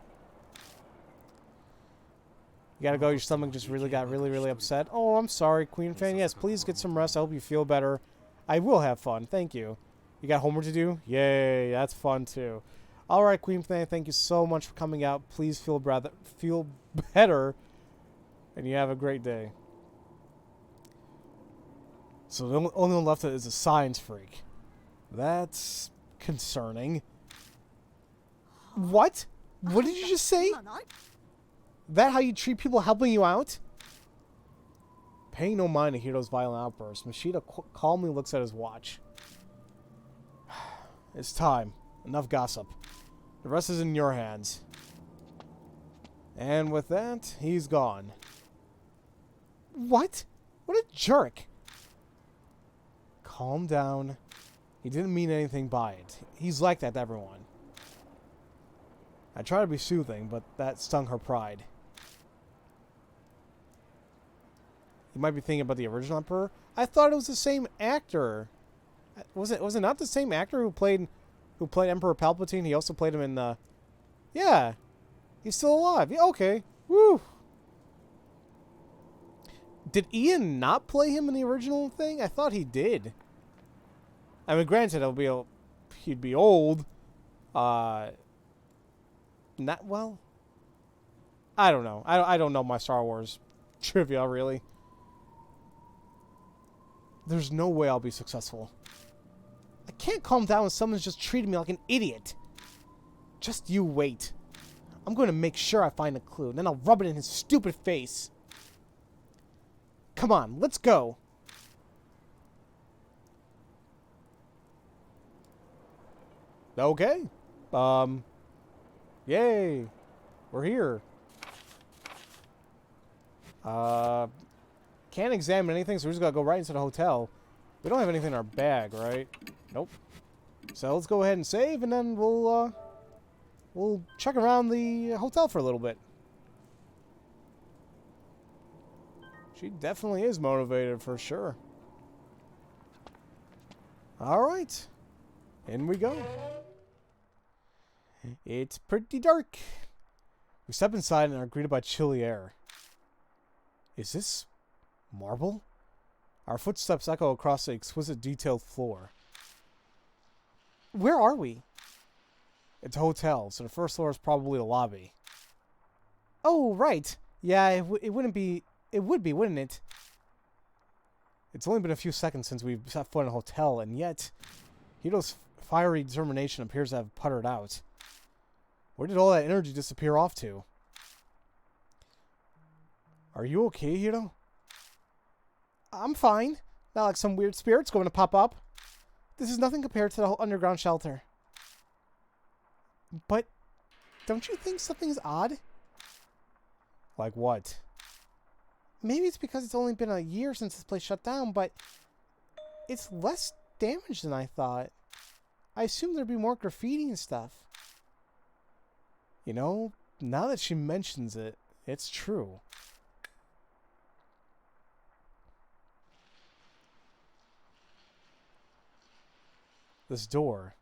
You gotta go, your stomach just got really upset. Oh, I'm sorry, Queen Fan. Yes, please get some rest. I hope you feel better. I will have fun. Thank you. You got homework to do? Yay, that's fun too. Alright, Queen Fan, thank you so much for coming out. Please feel better. And you have a great day. So the only one left is a science freak. That's concerning. What? What did you just say? That how you treat people helping you out? Paying no mind to Hiro's violent outburst, Machida calmly looks at his watch. It's time. Enough gossip. The rest is in your hands. And with that, he's gone. What? What a jerk. Calm down. He didn't mean anything by it. He's like that to everyone. I try to be soothing, but that stung her pride. You might be thinking about the original Emperor. I thought it was the same actor. Was it not the same actor who played Emperor Palpatine? He also played him in the... Yeah. He's still alive. Yeah, okay. Woo. Did Ian not play him in the original thing? I thought he did. I mean, granted, he'd be old. Not well. I don't know. I don't know my Star Wars trivia really. There's no way I'll be successful. I can't calm down when someone's just treating me like an idiot. Just you wait. I'm going to make sure I find a clue, and then I'll rub it in his stupid face. Come on, let's go. Okay. Yay. We're here. Can't examine anything, so we're just gonna go right into the hotel. We don't have anything in our bag, right? Nope. So let's go ahead and save, and then we'll check around the hotel for a little bit. She definitely is motivated for sure. Alright. In we go. It's pretty dark. We step inside and are greeted by chilly air. Is this marble? Our footsteps echo across the exquisite detailed floor. Where are we? It's a hotel, so the first floor is probably the lobby. Oh, right. Yeah, it would be, wouldn't it? It's only been a few seconds since we've set foot in a hotel, and yet Hito's fiery determination appears to have puttered out. Where did all that energy disappear off to? Are you okay, Hito? I'm fine. Not like some weird spirit's going to pop up. This is nothing compared to the whole underground shelter. But don't you think something's odd? Like what? Maybe it's because it's only been a year since this place shut down, but it's less damage than I thought. I assumed there'd be more graffiti and stuff. You know, now that she mentions it, it's true. This door.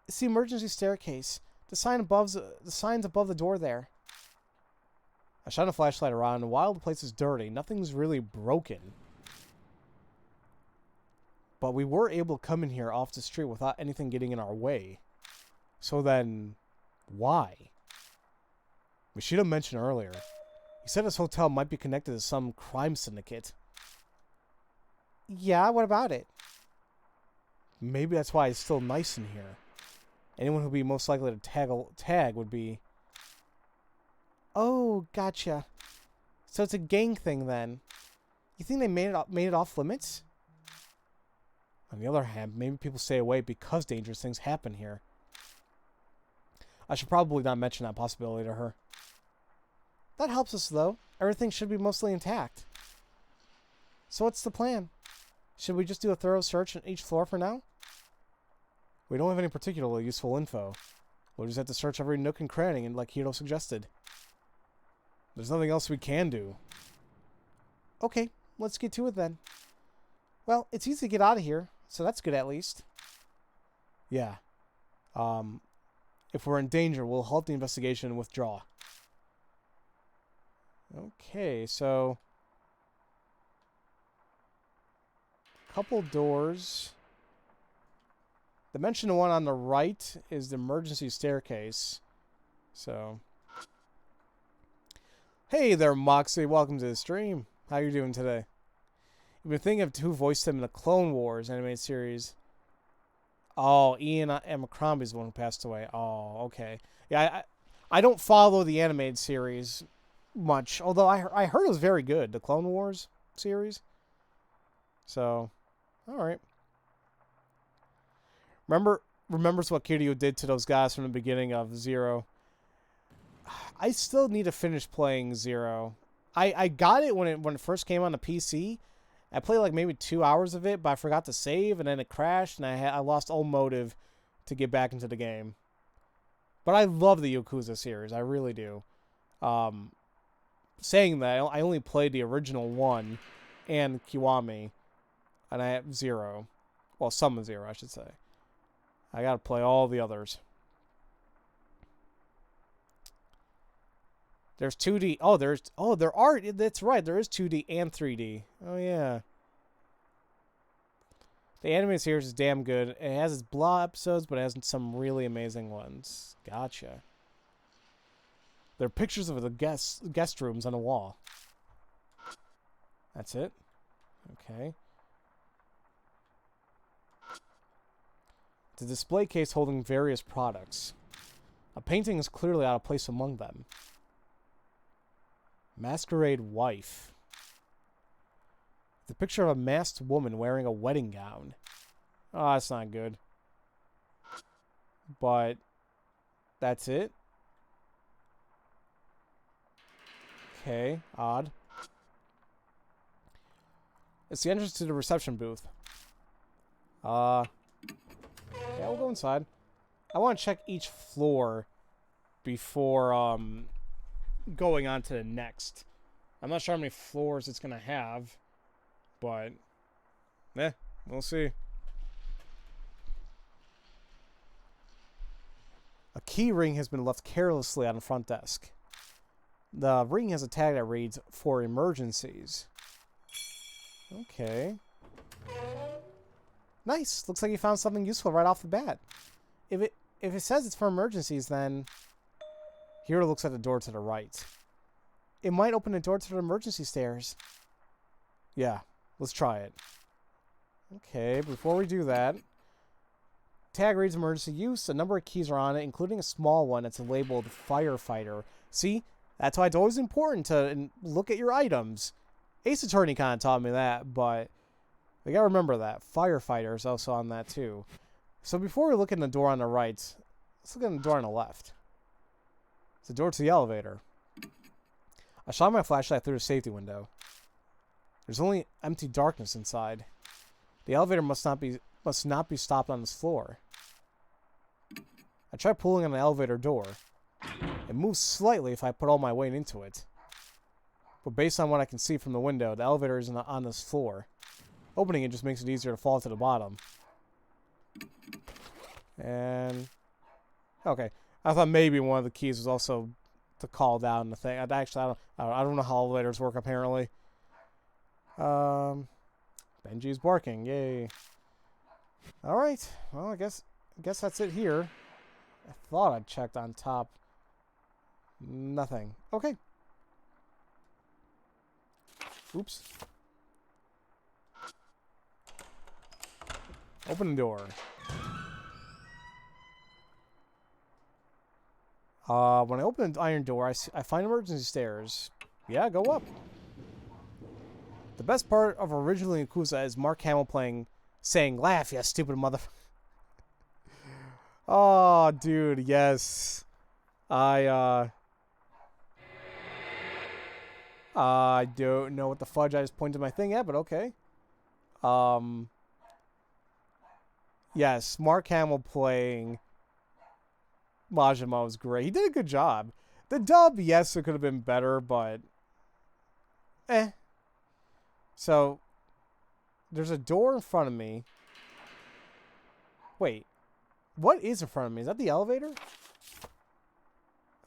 It's the emergency staircase. The signs above the door there. I shine a flashlight around, and while the place is dirty, nothing's really broken. But we were able to come in here off the street without anything getting in our way. So then, why? Mishita mentioned earlier. He said this hotel might be connected to some crime syndicate. Yeah, what about it? Maybe that's why it's still nice in here. Anyone who'd be most likely to tag would be... Oh, gotcha. So it's a gang thing then. You think they made it off limits? On the other hand, maybe people stay away because dangerous things happen here. I should probably not mention that possibility to her. That helps us, though. Everything should be mostly intact. So what's the plan? Should we just do a thorough search on each floor for now? We don't have any particularly useful info. We'll just have to search every nook and cranny, and like Hito suggested. There's nothing else we can do. Okay, let's get to it then. Well, it's easy to get out of here, so that's good at least. Yeah. If we're in danger, we'll halt the investigation and withdraw. Okay, so... couple doors. The mentioned one on the right is the emergency staircase. So... Hey there, Moxie. Welcome to the stream. How you doing today? You've been thinking of who voiced him in the Clone Wars animated series. Oh, Ian Abercrombie's the one who passed away. Oh, okay. Yeah, I don't follow the animated series much, although I heard it was very good, the Clone Wars series. So, all right. Remembers what Kiryu did to those guys from the beginning of Zero. I still need to finish playing Zero. I got it when it first came on the PC. I played like maybe 2 hours of it, but I forgot to save, and then it crashed, and I lost all motive to get back into the game. But I love the Yakuza series, I really do. Saying that, I only played the original one and Kiwami, and I have Zero. Well, some of Zero, I should say. I gotta play all the others. There's 2D. There are. That's right. There is 2D and 3D. Oh, yeah. The anime series is damn good. It has its blah episodes, but it has some really amazing ones. Gotcha. There are pictures of the guest rooms on the wall. That's it? Okay. It's a display case holding various products. A painting is clearly out of place among them. Masquerade wife. The picture of a masked woman wearing a wedding gown. Oh, that's not good. But that's it. Okay, odd. It's the entrance to the reception booth. Yeah, we'll go inside. I want to check each floor before going on to the next. I'm not sure how many floors it's gonna have, but we'll see. A key ring has been left carelessly on the front desk. The ring has a tag that reads, "For emergencies." Okay. Nice. Looks like you found something useful right off the bat. If it says it's for emergencies, then Hiro looks at the door to the right. It might open the door to the emergency stairs. Yeah, let's try it. Okay, before we do that, tag reads emergency use. A number of keys are on it, including a small one that's labeled firefighter. See, that's why it's always important to look at your items. Ace Attorney kind of taught me that, but we gotta remember that. Firefighter is also on that too. So before we look at the door on the right, let's look at the door on the left. It's the door to the elevator. I shot my flashlight through the safety window. There's only empty darkness inside. The elevator must not be stopped on this floor. I tried pulling on the elevator door. It moves slightly if I put all my weight into it. But based on what I can see from the window, the elevator isn't on this floor. Opening it just makes it easier to fall to the bottom. And okay, I thought maybe one of the keys was also to call down the thing. I don't know how elevators work apparently. Benji's barking. Yay. All right. Well, I guess that's it here. I thought I checked on top. Nothing. Okay. Oops. Open the door. When I open the iron door, I find emergency stairs. Yeah, go up. The best part of originally Yakuza is Mark Hamill saying, "Laugh, you stupid mother." Oh, dude, yes. I don't know what the fudge I just pointed my thing at, but okay. Yes, Mark Hamill playing Majima was great. He did a good job. The dub, yes, it could have been better, but So, there's a door in front of me. Wait, what is in front of me? Is that the elevator?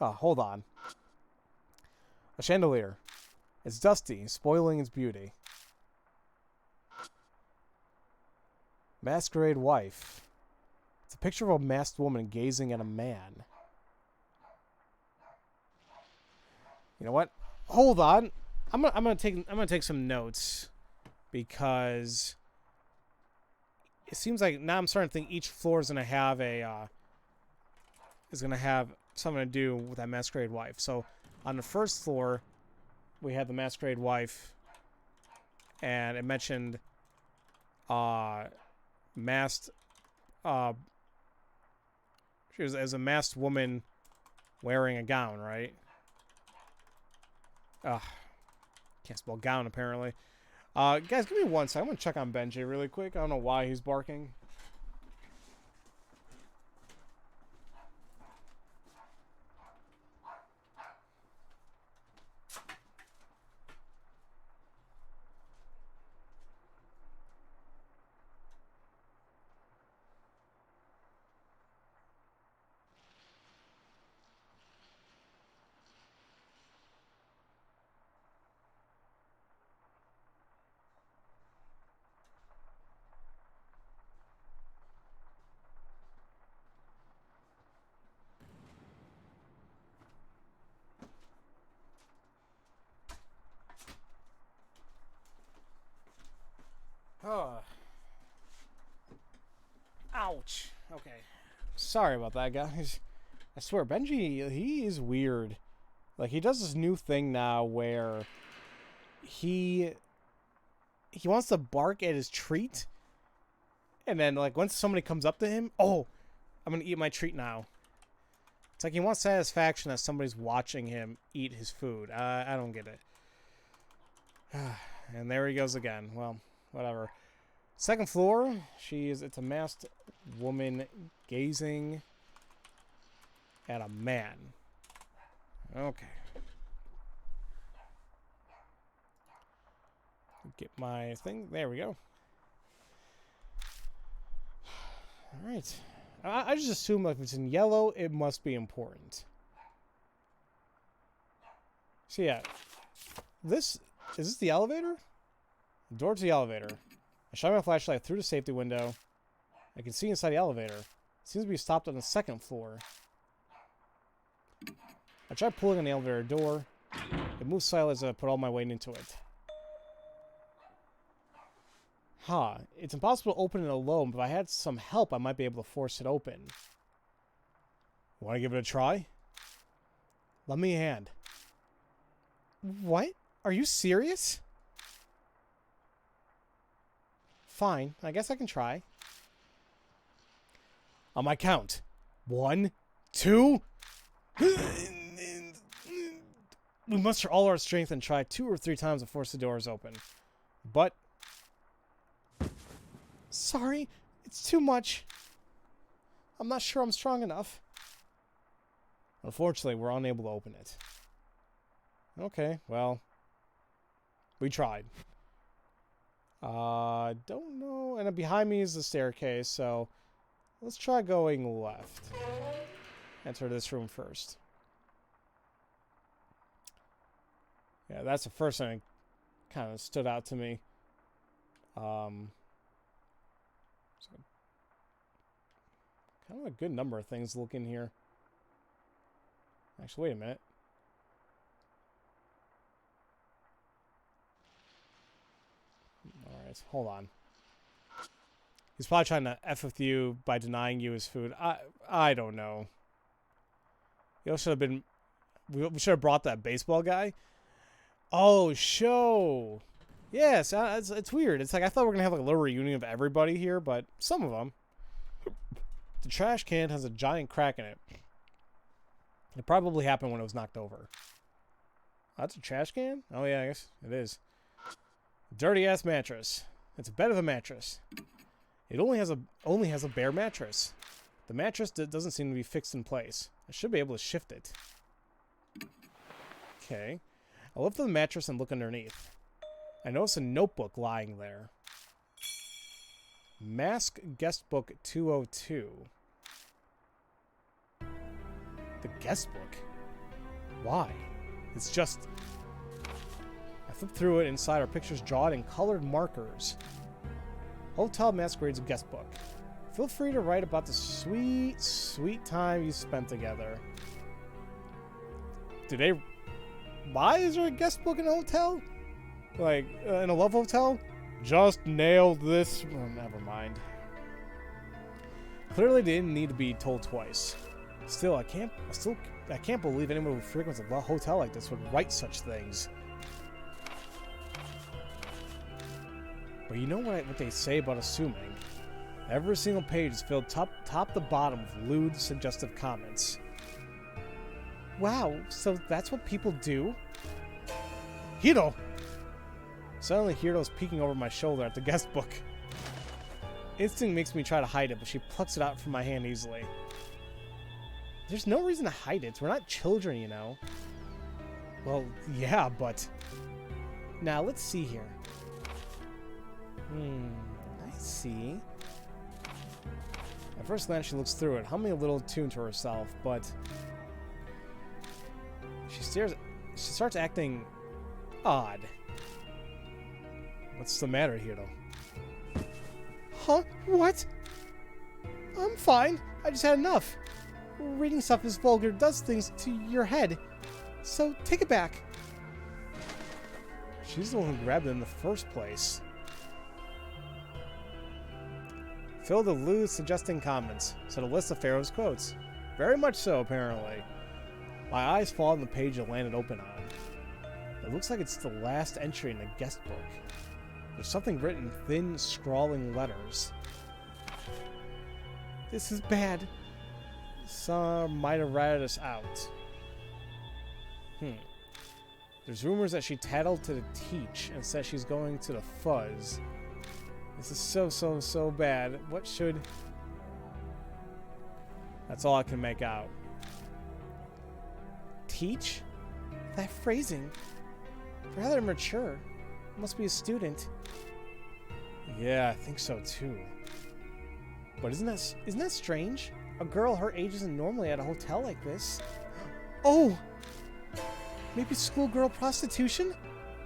Oh, hold on. A chandelier. It's dusty, spoiling its beauty. Masquerade wife. It's a picture of a masked woman gazing at a man. You know what? Hold on. I'm gonna take some notes because it seems like now I'm starting to think each floor is gonna have something to do with that masquerade wife. So on the first floor, we had the masquerade wife, and it mentioned masked. She was as a masked woman wearing a gown, right? Can't spell gown apparently. Guys, give me 1 second. I'm gonna check on Benji really quick. I don't know why he's barking. Ouch. Okay. Sorry about that, guys. I swear, Benji, he is weird. Like, he does this new thing now where he wants to bark at his treat. And then, like, once somebody comes up to him, oh, I'm going to eat my treat now. It's like he wants satisfaction that somebody's watching him eat his food. I don't get it. And there he goes again. Well, whatever. Second floor. It's a masked woman gazing at a man. Okay. Get my thing. There we go. Alright. I just assume like if it's in yellow, it must be important. So yeah. Is this the elevator? The door to the elevator. I shine my flashlight through the safety window. I can see inside the elevator. It seems to be stopped on the second floor. I try pulling on the elevator door. It moves silently as I put all my weight into it. Huh. It's impossible to open it alone, but if I had some help, I might be able to force it open. Want to give it a try? Lend me a hand. What? Are you serious? Fine. I guess I can try. On my count. 1, 2... We muster all our strength and try 2 or 3 times to force the doors open. But... Sorry, it's too much. I'm not sure I'm strong enough. Unfortunately, we're unable to open it. Okay, well... We tried. Don't know. And behind me is the staircase, so... Let's try going left. Enter this room first. Yeah, that's the first thing that kind of stood out to me. So kind of a good number of things to look in here. Actually, wait a minute. Alright, hold on. He's probably trying to F with you by denying you his food. I don't know. You should have been... We should have brought that baseball guy. Oh, show. Yes, it's weird. It's like I thought we were going to have like a little reunion of everybody here, but some of them. The trash can has a giant crack in it. It probably happened when it was knocked over. Oh, that's a trash can? Oh, yeah, I guess it is. Dirty-ass mattress. It's a bed of a mattress. It only has a bare mattress. The mattress doesn't seem to be fixed in place. I should be able to shift it. Okay. I lift the mattress and look underneath. I notice a notebook lying there. Mask Guest Book 202. The guest book? Why? It's just... I flip through it. Inside are pictures drawn in colored markers. Hotel masquerades a guest book. Feel free to write about the sweet, sweet time you spent together. Why is there a guest book in a hotel? Like, in a love hotel? Just nailed this. Oh, never mind. Clearly they didn't need to be told twice. Still, I can't believe anyone who frequents a hotel like this would write such things. But you know what they say about assuming? Every single page is filled top to bottom with lewd, suggestive comments. Wow, so that's what people do? Hiro! Suddenly Hiro's peeking over my shoulder at the guest book. Instinct makes me try to hide it, but she plucks it out from my hand easily. There's no reason to hide it. We're not children, you know. Well, yeah, but... Now, let's see here. I see. At first glance, she looks through it, humming a little tune to herself, but... She starts acting odd. What's the matter, Hiro? Huh? What? I'm fine. I just had enough. Reading stuff is vulgar, does things to your head. So, take it back. She's the one who grabbed it in the first place. Filled with lewd, suggesting comments. So the list of Pharaoh's quotes. Very much so, apparently. My eyes fall on the page it landed open on. It looks like it's the last entry in the guest book. There's something written in thin, scrawling letters. This is bad. Some might have ratted us out. There's rumors that she tattled to the teach and said she's going to the fuzz. This is so bad. What should... That's all I can make out. Teach? That phrasing. Rather mature. Must be a student. Yeah, I think so too. But isn't that strange? A girl her age isn't normally at a hotel like this. Oh! Maybe schoolgirl prostitution?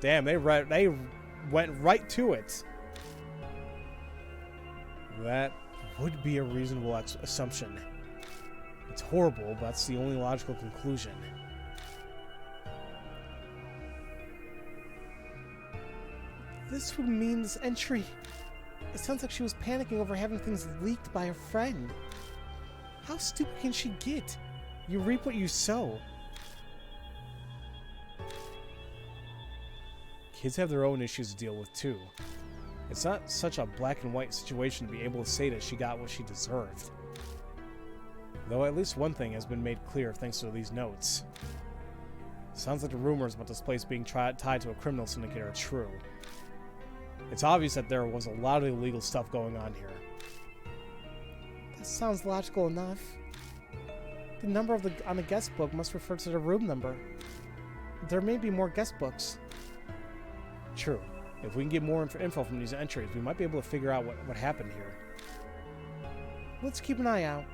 Damn, they went right to it. That would be a reasonable assumption. It's horrible, but that's the only logical conclusion. This would mean this entry. It sounds like she was panicking over having things leaked by a friend. How stupid can she get? You reap what you sow. Kids have their own issues to deal with too. It's not such a black and white situation to be able to say that she got what she deserved. Though at least one thing has been made clear thanks to these notes. Sounds like the rumors about this place being tied to a criminal syndicate are true. It's obvious that there was a lot of illegal stuff going on here. That sounds logical enough. The number on the guest book must refer to the room number. There may be more guest books. True. If we can get more info from these entries, we might be able to figure out what happened here. Let's keep an eye out.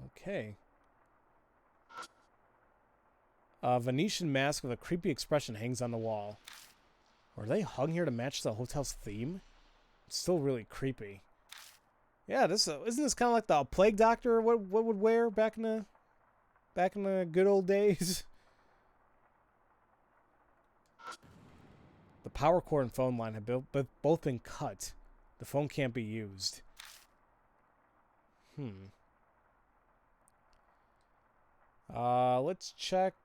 Okay. A Venetian mask with a creepy expression hangs on the wall. Were they hung here to match the hotel's theme? It's still really creepy. Yeah, isn't this kind of like the plague doctor what would wear back in the good old days? The power cord and phone line have both been cut. The phone can't be used. Let's check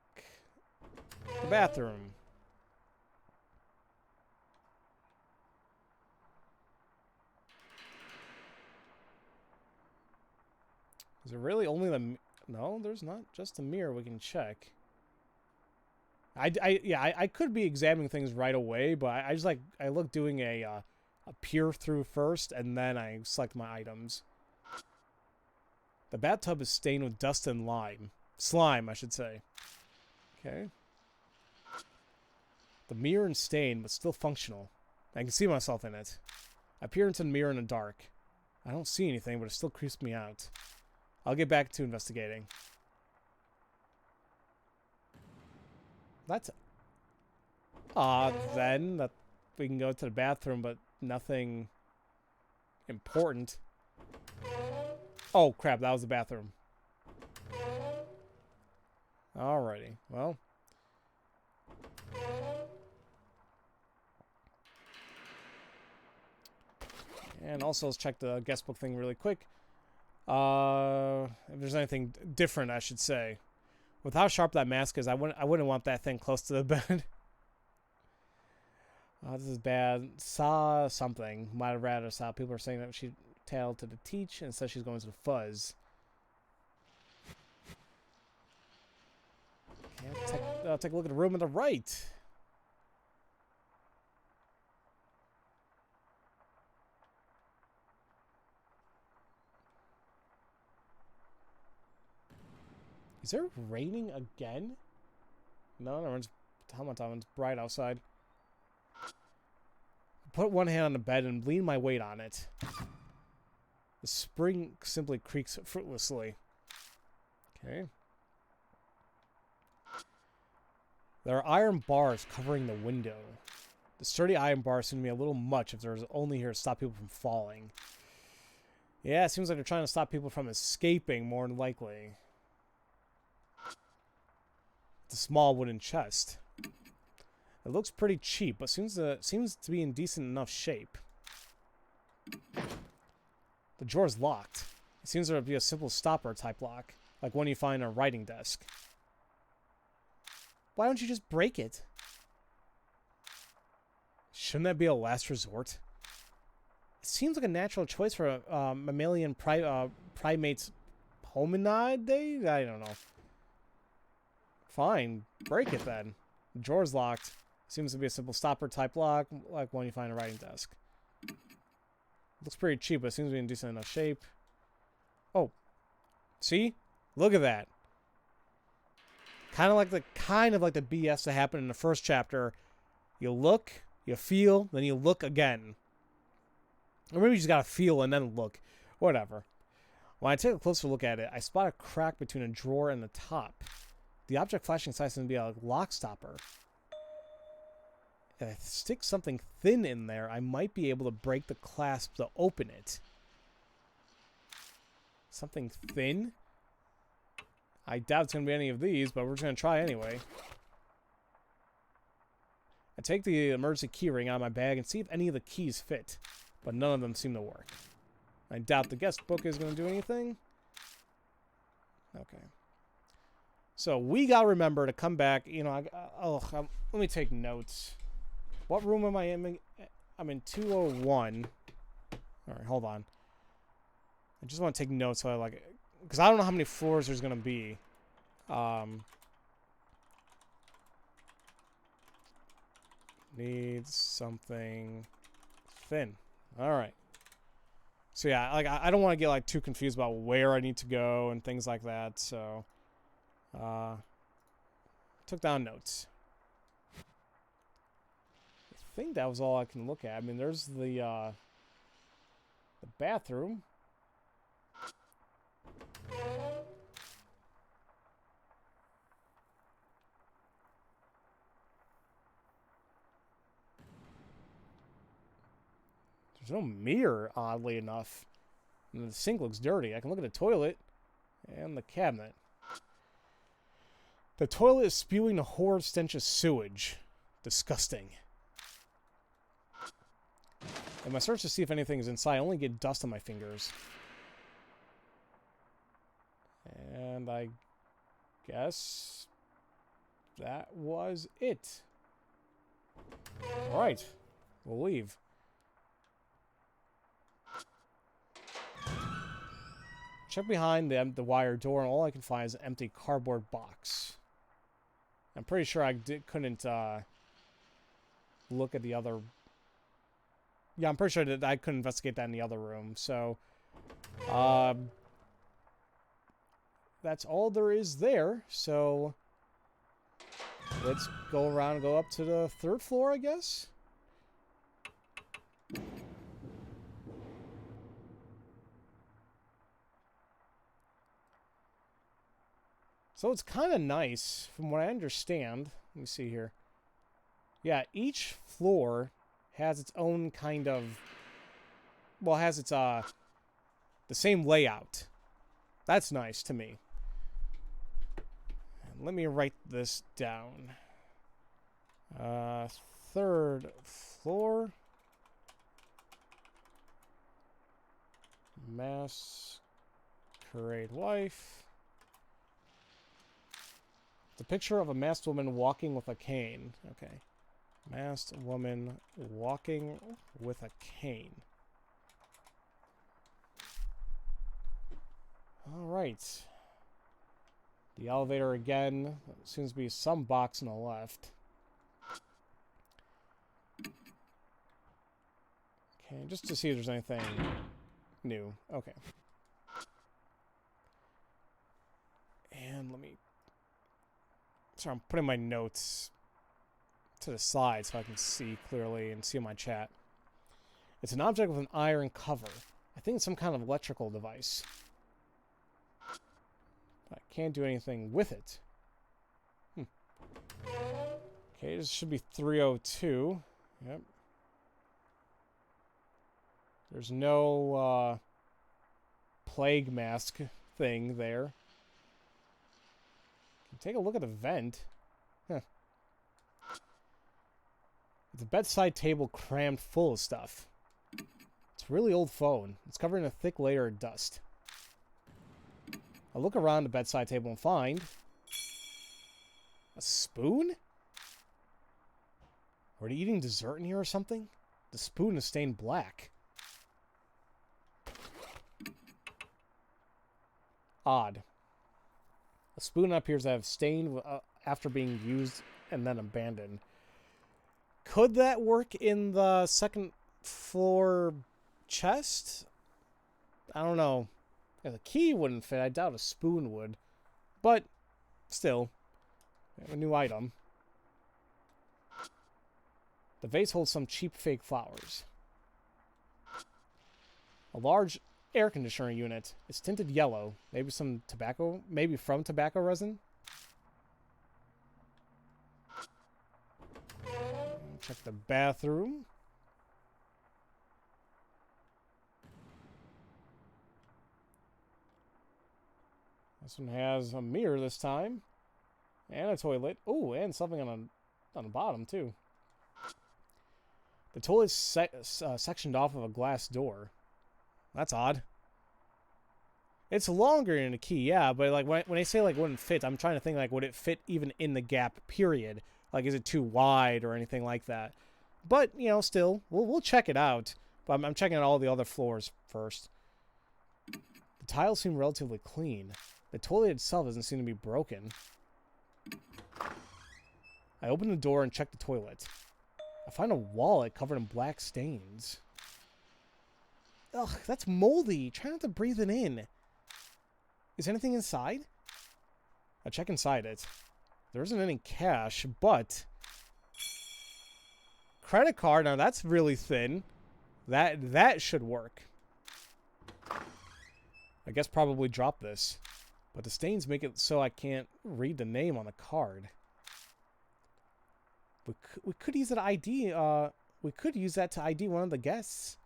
the bathroom. Is it really only the... No, there's not just a mirror we can check. I could be examining things right away, but I look doing a peer through first, and then I select my items. The bathtub is stained with dust and slime, I should say. Okay. The mirror is stained, but still functional. I can see myself in it. I peer into the mirror in the dark. I don't see anything, but it still creeps me out. I'll get back to investigating. That's odd, then, that we can go to the bathroom, but nothing important. Oh, crap, that was the bathroom. Alrighty, well. And also, let's check the guest book thing really quick. If there's anything different, I should say. With how sharp that mask is, I wouldn't want that thing close to the bed. This is bad. Saw something. Might have rather saw. People are saying that she tailed to the teach and says she's going to the fuzz. Okay, I'll take a look at the room on the right. Is it raining again? No, it's helmet on. It's bright outside. Put one hand on the bed and lean my weight on it. The spring simply creaks fruitlessly. Okay. There are iron bars covering the window. The sturdy iron bars seem to be a little much if there's only here to stop people from falling. Yeah, it seems like they're trying to stop people from escaping, more than likely. It's a small wooden chest. It looks pretty cheap, but seems to be in decent enough shape. The drawer's locked. It seems there would be a simple stopper type lock, like one you find on a writing desk. Why don't you just break it? Shouldn't that be a last resort? It seems like a natural choice for a mammalian primates hominid. I don't know. Fine, break it then. The drawer's locked. Seems to be a simple stopper type lock, like one you find on a writing desk. Looks pretty cheap, but it seems to be in decent enough shape. Oh, see? Look at that. Kind of like the BS that happened in the first chapter. You look, you feel, then you look again. Or maybe you just gotta feel and then look. Whatever. When I take a closer look at it, I spot a crack between a drawer and the top. The object flashing inside seems to be a lock stopper. If I stick something thin in there, I might be able to break the clasp to open it. Something thin? I doubt it's going to be any of these, but we're just going to try anyway. I take the emergency key ring out of my bag and see if any of the keys fit, but none of them seem to work. I doubt the guest book is going to do anything. Okay. So we got to remember to come back. You know, let me take notes. What room am I in? I'm in 201. All right, hold on. I just want to take notes so I like it. Because I don't know how many floors there's going to be. Needs something thin. All right. So yeah, like I don't want to get like too confused about where I need to go and things like that. So, took down notes. I think that was all I can look at. I mean, there's the bathroom. There's no mirror, oddly enough. And the sink looks dirty. I can look at the toilet and the cabinet. The toilet is spewing a horrid stench of sewage. Disgusting. In my search to see if anything is inside, I only get dust on my fingers. And I guess that was it. Alright. We'll leave. Check behind the wire door, and all I can find is an empty cardboard box. I'm pretty sure I couldn't look at the other... Yeah, I'm pretty sure that I couldn't investigate that in the other room, so... that's all there is there, so... let's go around and go up to the 3rd floor, I guess? So it's kind of nice, from what I understand. Let me see here. Yeah, each floor has its own kind of... well, has its, the same layout. That's nice to me. And let me write this down. 3rd floor. Masquerade wife. It's a picture of a masked woman walking with a cane. Okay. Masked woman walking with a cane. Alright. The elevator again. There seems to be some box on the left. Okay, just to see if there's anything new. Okay. And let me... sorry, I'm putting my notes to the side so I can see clearly and see my chat. It's an object with an iron cover. I think it's some kind of electrical device. I can't do anything with it. Okay, this should be 302. Yep. There's no plague mask thing there. Take a look at the vent. Huh. It's a bedside table crammed full of stuff. It's It's a really old phone. It's covered in a thick layer of dust. I look around the bedside table and find a spoon? Are they eating dessert in here or something? The spoon is stained black. Odd. A spoon appears to have stained after being used and then abandoned. Could that work in the second floor chest? I don't know. If a key wouldn't fit, I doubt a spoon would. But, still, a new item. The vase holds some cheap fake flowers. A large air conditioner unit. It's tinted yellow. Maybe from tobacco resin? Check the bathroom. This one has a mirror this time. And a toilet. Oh, and something on the bottom, too. The toilet's sectioned off of a glass door. That's odd. It's longer than a key, yeah, but like when I say like wouldn't fit, I'm trying to think like would it fit even in the gap, period? Like is it too wide or anything like that? But, you know, still, we'll check it out. But I'm checking out all the other floors first. The tiles seem relatively clean. The toilet itself doesn't seem to be broken. I open the door and check the toilet. I find a wallet covered in black stains. Ugh, that's moldy. Try not to breathe it in. Is anything inside? I check inside it. There isn't any cash, but... credit card, now that's really thin. That should work. I guess probably drop this. But the stains make it so I can't read the name on the card. We could use that ID. We could use that to ID one of the guests.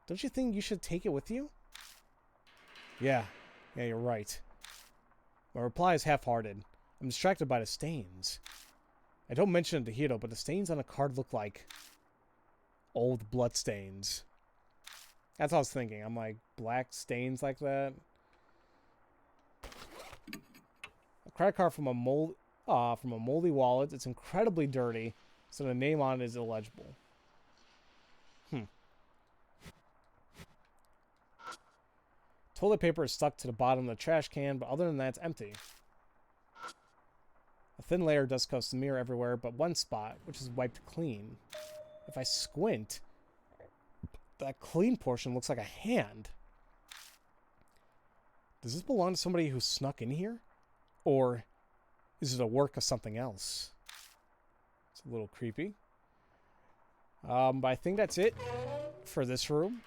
Don't you think you should take it with you? Yeah, you're right. My reply is half-hearted. I'm distracted by the stains. I don't mention it to Hiro, but the stains on the card look like old blood stains. That's what I was thinking. I'm like, black stains like that. A credit card from a moldy wallet. It's incredibly dirty, so the name on it is illegible. Toilet paper is stuck to the bottom of the trash can, but other than that, it's empty. A thin layer of dust coats the mirror everywhere, but one spot, which is wiped clean. If I squint, that clean portion looks like a hand. Does this belong to somebody who snuck in here? Or is it a work of something else? It's a little creepy. But I think that's it for this room.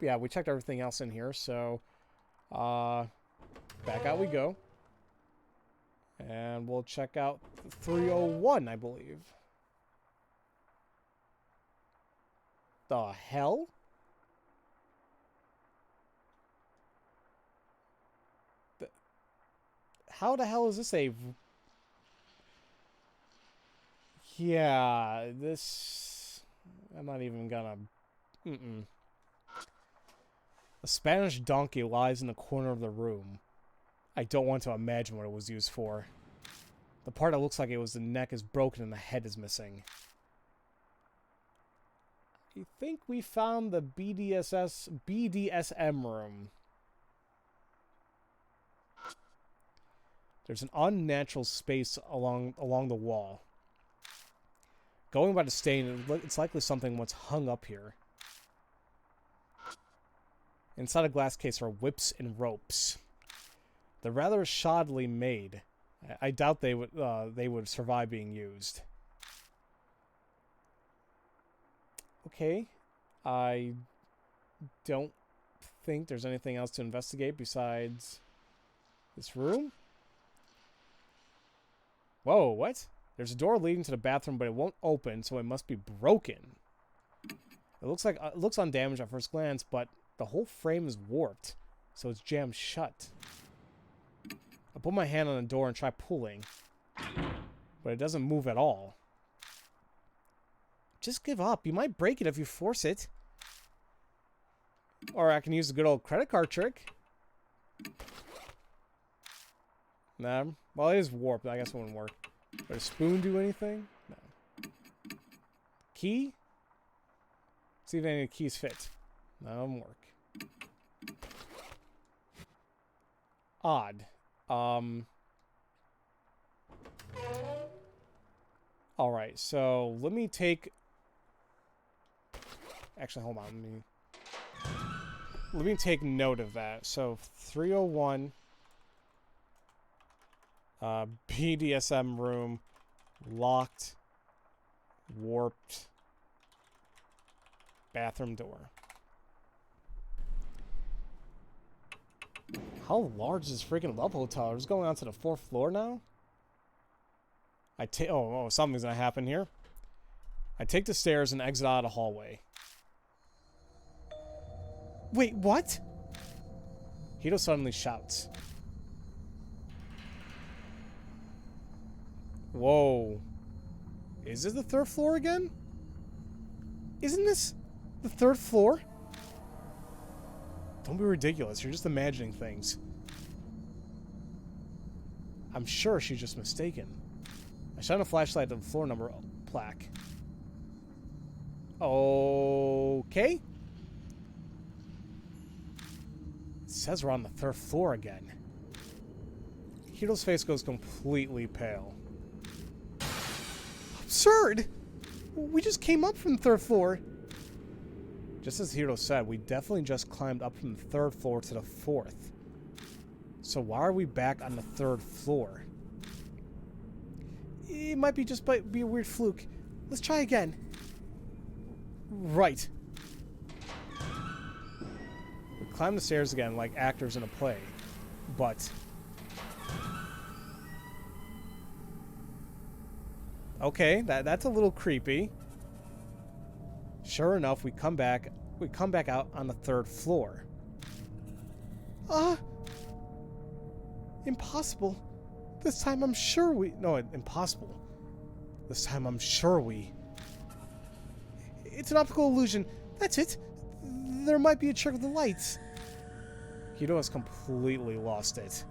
Yeah, we checked everything else in here, so back out we go. And we'll check out 301, I believe. The hell? How the hell is this a... Yeah, this... I'm not even gonna... A Spanish donkey lies in the corner of the room. I don't want to imagine what it was used for. The part that looks like it was the neck is broken and the head is missing. I think we found the BDSM room. There's an unnatural space along the wall. Going by the stain, it's likely something was hung up here. Inside a glass case are whips and ropes. They're rather shoddily made. I doubt they would survive being used. Okay. I don't think there's anything else to investigate besides this room. Whoa, what? There's a door leading to the bathroom, but it won't open, so it must be broken. It looks undamaged at first glance, but the whole frame is warped, so it's jammed shut. I put my hand on the door and try pulling, but it doesn't move at all. Just give up. You might break it if you force it. Or I can use the good old credit card trick. Nah. Well, it is warped. I guess it wouldn't work. Would a spoon do anything? No. Key? See if any of the keys fit. No, it won't work. Odd. Alright, so let me take... Actually, hold on. Let me take note of that. So, 301... BDSM room, locked, warped, bathroom door. How large is this freaking love hotel? It's going on to the 4th floor now? Something's gonna happen here. I take the stairs and exit out of the hallway. Wait, what? Hito suddenly shouts. Whoa. Is this the 3rd floor again? Isn't this the 3rd floor? Don't be ridiculous. You're just imagining things. I'm sure she's just mistaken. I shine a flashlight at the floor number plaque. Okay. It says we're on the 3rd floor again. Hito's face goes completely pale. Absurd! We just came up from the 3rd floor. Just as Hito said, we definitely just climbed up from the 3rd floor to the 4th. So why are we back on the 3rd floor? It might be be a weird fluke. Let's try again. Right. We climb the stairs again like actors in a play. But... okay, that's a little creepy. Sure enough, we come back out on the 3rd floor. Impossible. This time I'm sure we... No, impossible. This time I'm sure we... It's an optical illusion. That's it. There might be a trick of the lights. Hito has completely lost it.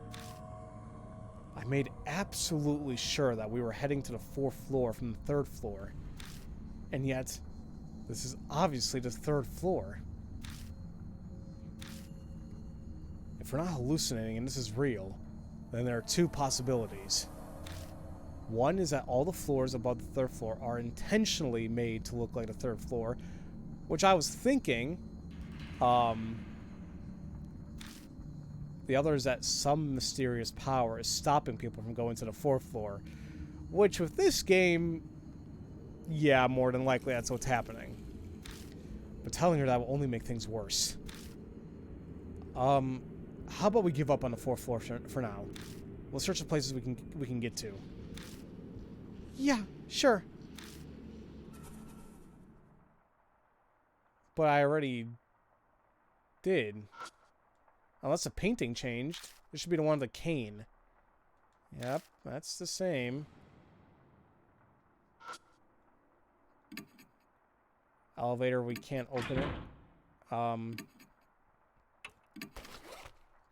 I made absolutely sure that we were heading to the 4th floor from the 3rd floor. And yet, this is obviously the 3rd floor. If we're not hallucinating and this is real, then there are 2 possibilities. One is that all the floors above the 3rd floor are intentionally made to look like the 3rd floor, which I was thinking. The other is that some mysterious power is stopping people from going to the 4th floor, which with this game, yeah, more than likely that's what's happening. But telling her that will only make things worse. How about we give up on the 4th floor for now? We'll search the places we can get to. Yeah, sure. But I already did. Unless the painting changed. This should be the one with the cane. Yep, that's the same. Elevator, we can't open it.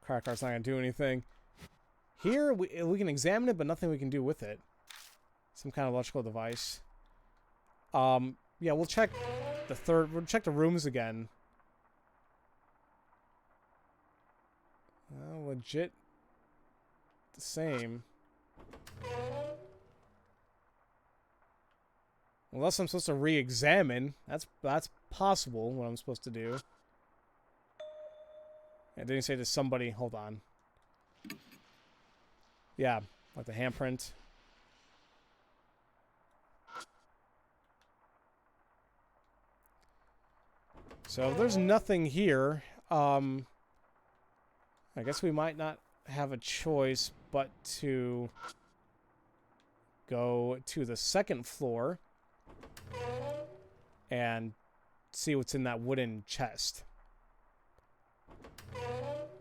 Credit card's not gonna do anything. Here, we can examine it, but nothing we can do with it. Some kind of electrical device. Yeah, we'll check we'll check the rooms again. Legit the same. Unless I'm supposed to re-examine. That's possible, what I'm supposed to do. And didn't say to somebody, hold on. Yeah, like the handprint. So if there's nothing here, I guess we might not have a choice but to go to the 2nd floor and see what's in that wooden chest.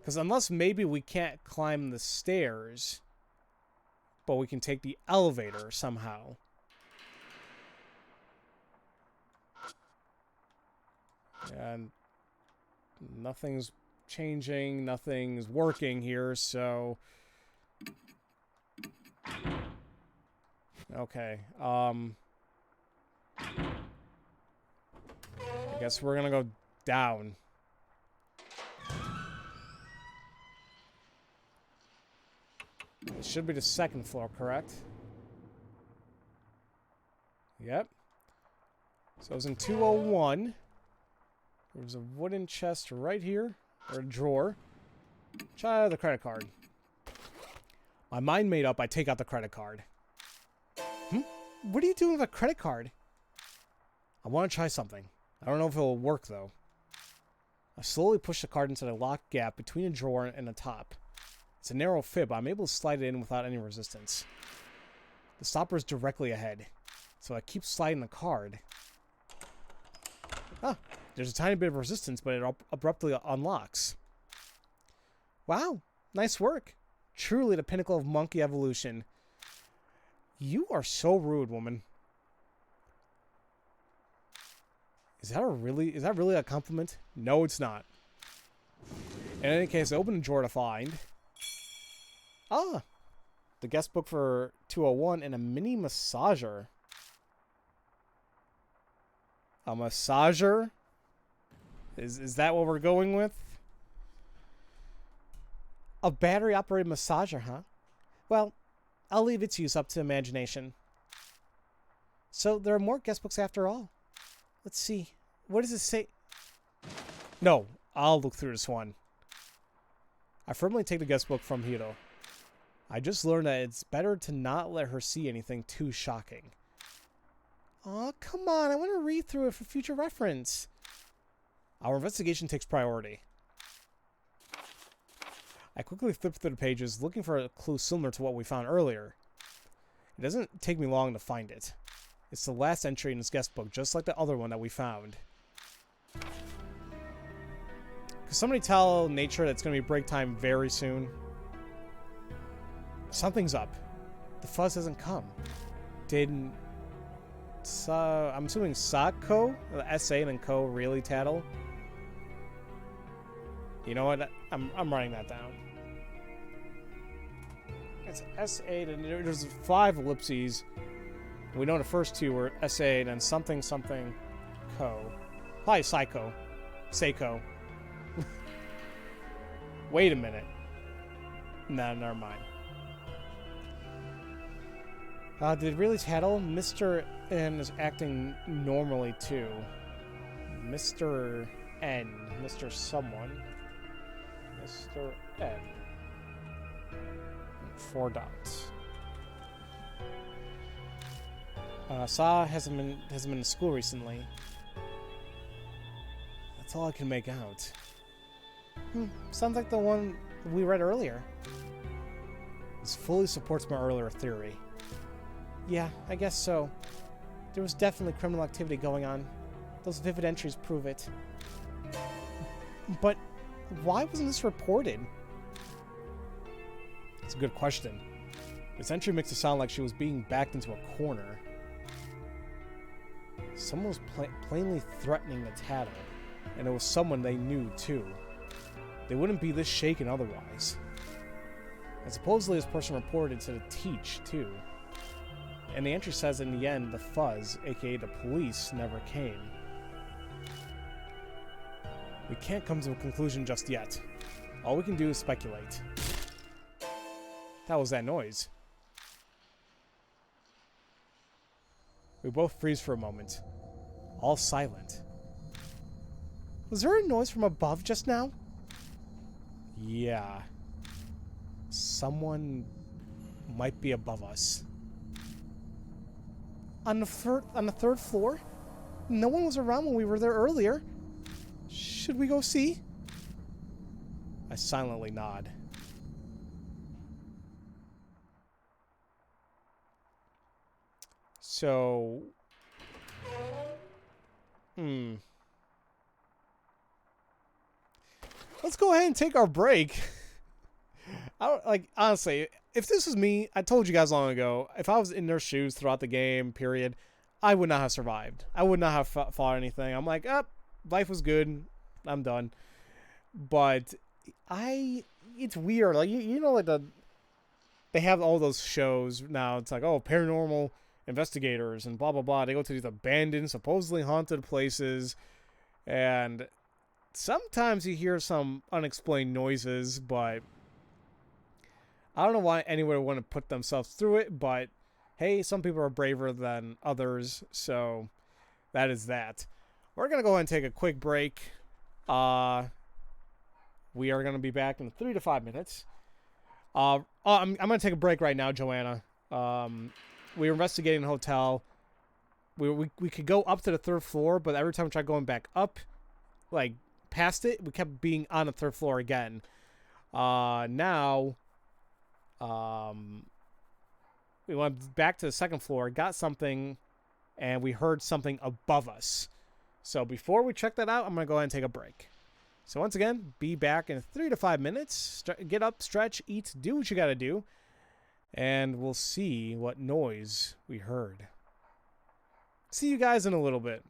Because unless maybe we can't climb the stairs, but we can take the elevator somehow. And Nothing's changing. Nothing's working here, so... Okay, I guess we're gonna go down. It should be the second floor, correct? Yep. So it was in 201. There's a wooden chest right here, or a drawer. Try the credit card. My mind made up, I take out the credit card. What are you doing with a credit card? I want to try something. I don't know if it'll work, though. I slowly push the card into the locked gap between a drawer and the top. It's a narrow fit, but I'm able to slide it in without any resistance. The stopper is directly ahead, so I keep sliding the card. Ah, there's a tiny bit of resistance, but it abruptly unlocks. Wow, nice work. Truly the pinnacle of monkey evolution. You are so rude, woman. Is that really a compliment? No, it's not. In any case, I open the drawer to find... Ah! The guest book for 201 and a mini massager. A massager? Is that what we're going with? A battery-operated massager, huh? Well, I'll leave its use up to imagination. So there are more guest books after all. Let's see. What does it say? No, I'll look through this one. I firmly take the guest book from Hiro. I just learned that it's better to not let her see anything too shocking. Aw, come on. I want to read through it for future reference. Our investigation takes priority. I quickly flip through the pages, looking for a clue similar to what we found earlier. It doesn't take me long to find it. It's the last entry in this guest book, just like the other one that we found. Could somebody tell nature that it's going to be break time very soon? Something's up. The fuzz hasn't come. I'm assuming Sako, the S-A and then Ko really tattle? You know what? I'm writing that down. It's S8, and there's 5 ellipses. We know the first 2 were S8 and then something something Ko. Probably Psycho. Seiko. Wait a minute. Nah, never mind. Did it really tattle? Mr. N is acting normally too. Mr. N. Mr. Someone. Mr. N. 4 dots. Sa hasn't been to school recently. That's all I can make out. Sounds like the one we read earlier. This fully supports my earlier theory. Yeah, I guess so. There was definitely criminal activity going on. Those vivid entries prove it. But why wasn't this reported? It's a good question. This entry makes it sound like she was being backed into a corner. Someone was plainly threatening the tattle, and it was someone they knew too. They wouldn't be this shaken otherwise. And supposedly this person reported to the teach too. And the entry says in the end, the fuzz, aka the police, never came. We can't come to a conclusion just yet. All we can do is speculate. That was that noise. We both freeze for a moment. All silent. Was there a noise from above just now? Yeah. Someone might be above us. On the third floor? No one was around when we were there earlier. Should we go see? I silently nod. So... Let's go ahead and take our break. Honestly, if this was me, I told you guys long ago, if I was in their shoes throughout the game, period, I would not have survived. I would not have fought anything. I'm like, life was good. I'm done. but it's weird. Like you know, like they have all those shows now. It's like, oh, paranormal investigators and blah blah blah. They go to these abandoned, supposedly haunted places, and sometimes you hear some unexplained noises, but I don't know why anyone would want to put themselves through it. But hey, some people are braver than others, so that is that. We're gonna go ahead and take a quick break. We are gonna be back in 3 to 5 minutes. I'm gonna take a break right now, Joanna. We were investigating a hotel. We could go up to the 3rd floor, but every time we tried going back up, like past it, we kept being on the 3rd floor again. Now, we went back to the 2nd floor, got something, and we heard something above us. So before we check that out, I'm gonna go ahead and take a break. So once again, be back in 3 to 5 minutes. Get up, stretch, eat, do what you gotta do. And we'll see what noise we heard. See you guys in a little bit.